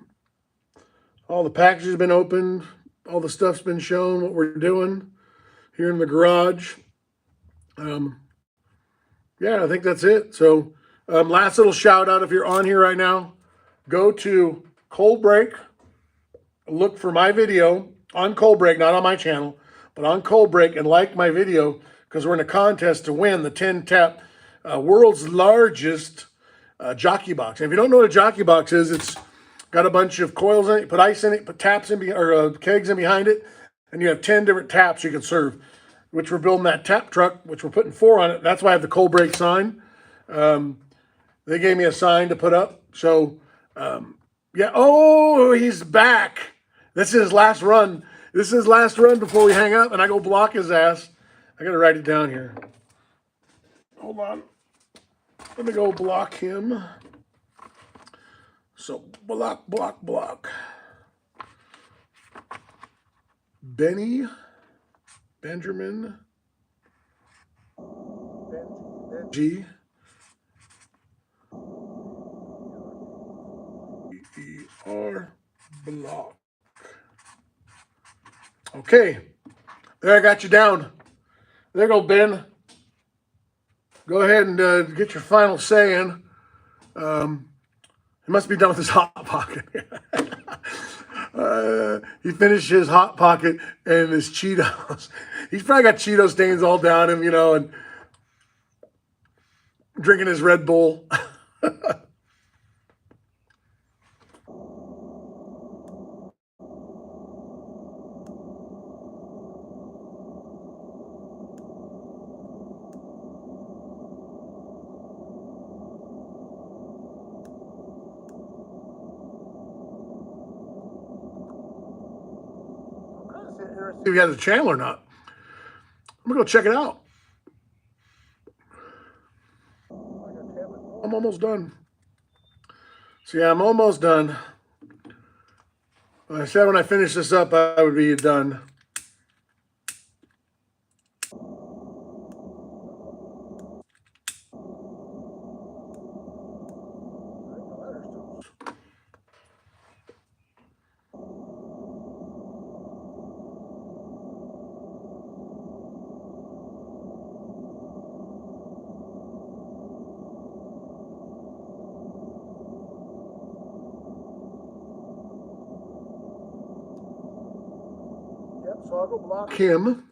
all the packages have been opened, all the stuff's been shown, what we're doing here in the garage. Yeah, I think that's it. So last little shout out, if you're on here right now, go to Cold Break, look for my video on Cold Break, not on my channel, but on Cold Break, and like my video, because we're in a contest to win the 10-tap world's largest jockey box. And if you don't know what a jockey box is, it's got a bunch of coils in it, put ice in it, put taps in, or kegs in behind it, and you have 10 different taps you can serve, which we're building that tap truck, which we're putting 4 on it. That's why I have the Cold Break sign. They gave me a sign to put up. So, yeah. Oh, he's back. This is his last run. This is his last run before we hang up, and I go block his ass. I got to write it down here. Hold on. Let me go block him. So, block, block, block. Benjamin. G. E-R block. Okay. There, I got you down. There you go, Ben. Go ahead and get your final say in. He must be done with his Hot Pocket. He finished his Hot Pocket and his Cheetos. He's probably got Cheeto stains all down him, you know, and drinking his Red Bull. If he has a channel or not. I'm gonna go check it out. I'm almost done. So yeah, I'm almost done. I said when I finish this up, I would be done. So I'll go block him,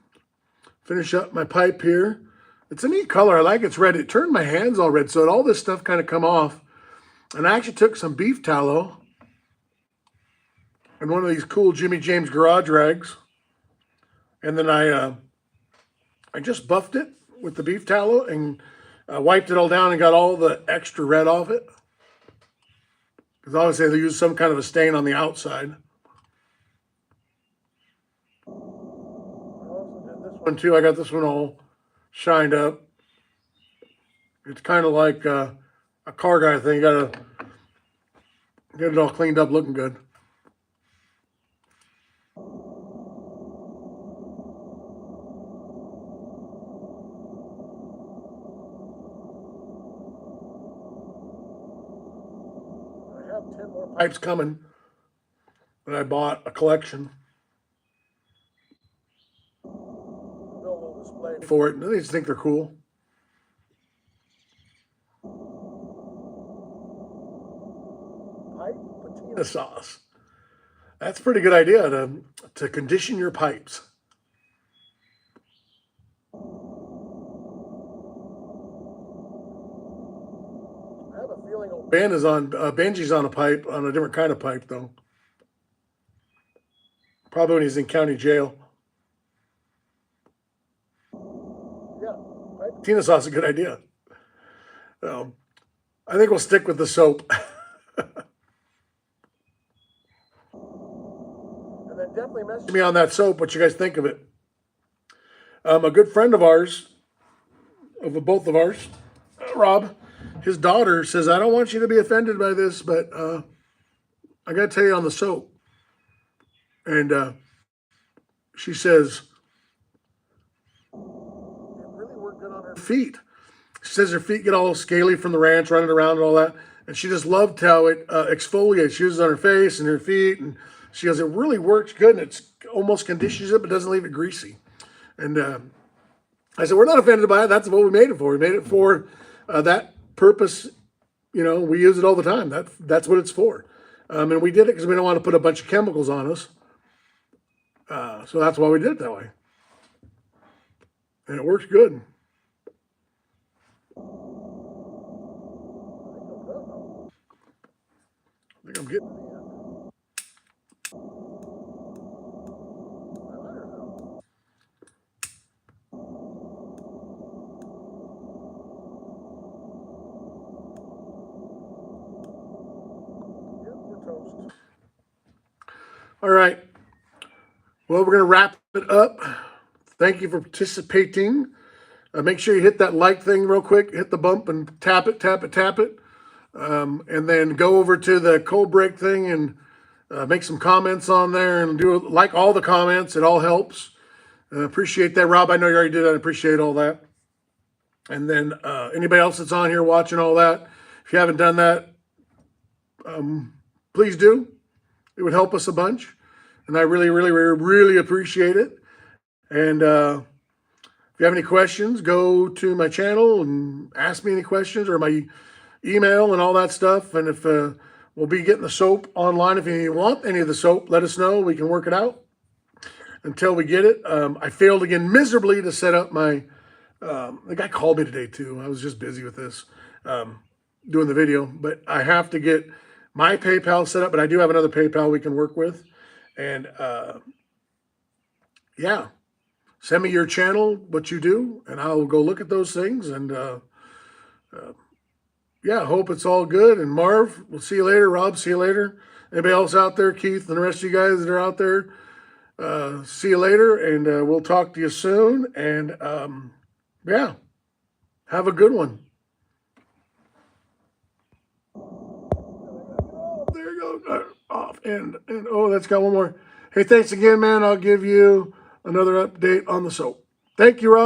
finish up my pipe here. It's a neat color. I like it. It's red. It turned my hands all red, so all this stuff kind of come off. And I actually took some beef tallow and one of these cool Jimmy James garage rags, and then I just buffed it with the beef tallow and wiped it all down and got all the extra red off it. Because obviously they use some kind of a stain on the outside. One too. I got this one all shined up. It's kind of like a car guy thing. You gotta get it all cleaned up, looking good. I have 10 more pipes coming that I bought, a collection. For it, and they just think they're cool. Pipe patina sauce. That's a pretty good idea to condition your pipes. I have a feeling Benji's on a pipe, on a different kind of pipe though. Probably when he's in county jail. Patina sauce is a good idea. I think we'll stick with the soap. And then definitely message me on that soap, what you guys think of it. A good friend of ours, of both of ours, Rob, his daughter says, I don't want you to be offended by this, but I got to tell you on the soap. And she says, feet. She says her feet get all scaly from the ranch, running around and all that. And she just loved how it exfoliates. She uses it on her face and her feet. And she goes, it really works good. And it's almost conditions it, but doesn't leave it greasy. And I said, we're not offended by it. That's what we made it for. We made it for that purpose. You know, we use it all the time. That's what it's for. And we did it because we don't want to put a bunch of chemicals on us. So that's why we did it that way. And it works good. I think I'm getting all right. Well, we're going to wrap it up. Thank you for participating. Make sure you hit that like thing real quick. Hit the bump and tap it, tap it, tap it. And then go over to the cold break thing and make some comments on there and like all the comments. It all helps. Appreciate that, Rob. I know you already did that. I appreciate all that. And then anybody else that's on here watching all that, if you haven't done that, please do. It would help us a bunch. And I really, really, really, really appreciate it. And if you have any questions, go to my channel and ask me any questions, or my email and all that stuff. And if we'll be getting the soap online. If you want any of the soap, let us know. We can work it out until we get it. I failed again miserably to set up my, the guy called me today too. I was just busy with this, doing the video, but I have to get my PayPal set up, but I do have another PayPal we can work with. And yeah, send me your channel, what you do, and I'll go look at those things. And yeah, hope it's all good. And Marv, we'll see you later. Rob, see you later. Anybody else out there, Keith, and the rest of you guys that are out there, see you later. And we'll talk to you soon. And yeah, have a good one. There you go. Off. And oh, that's got one more. Hey, thanks again, man. I'll give you another update on the soap. Thank you, Rob.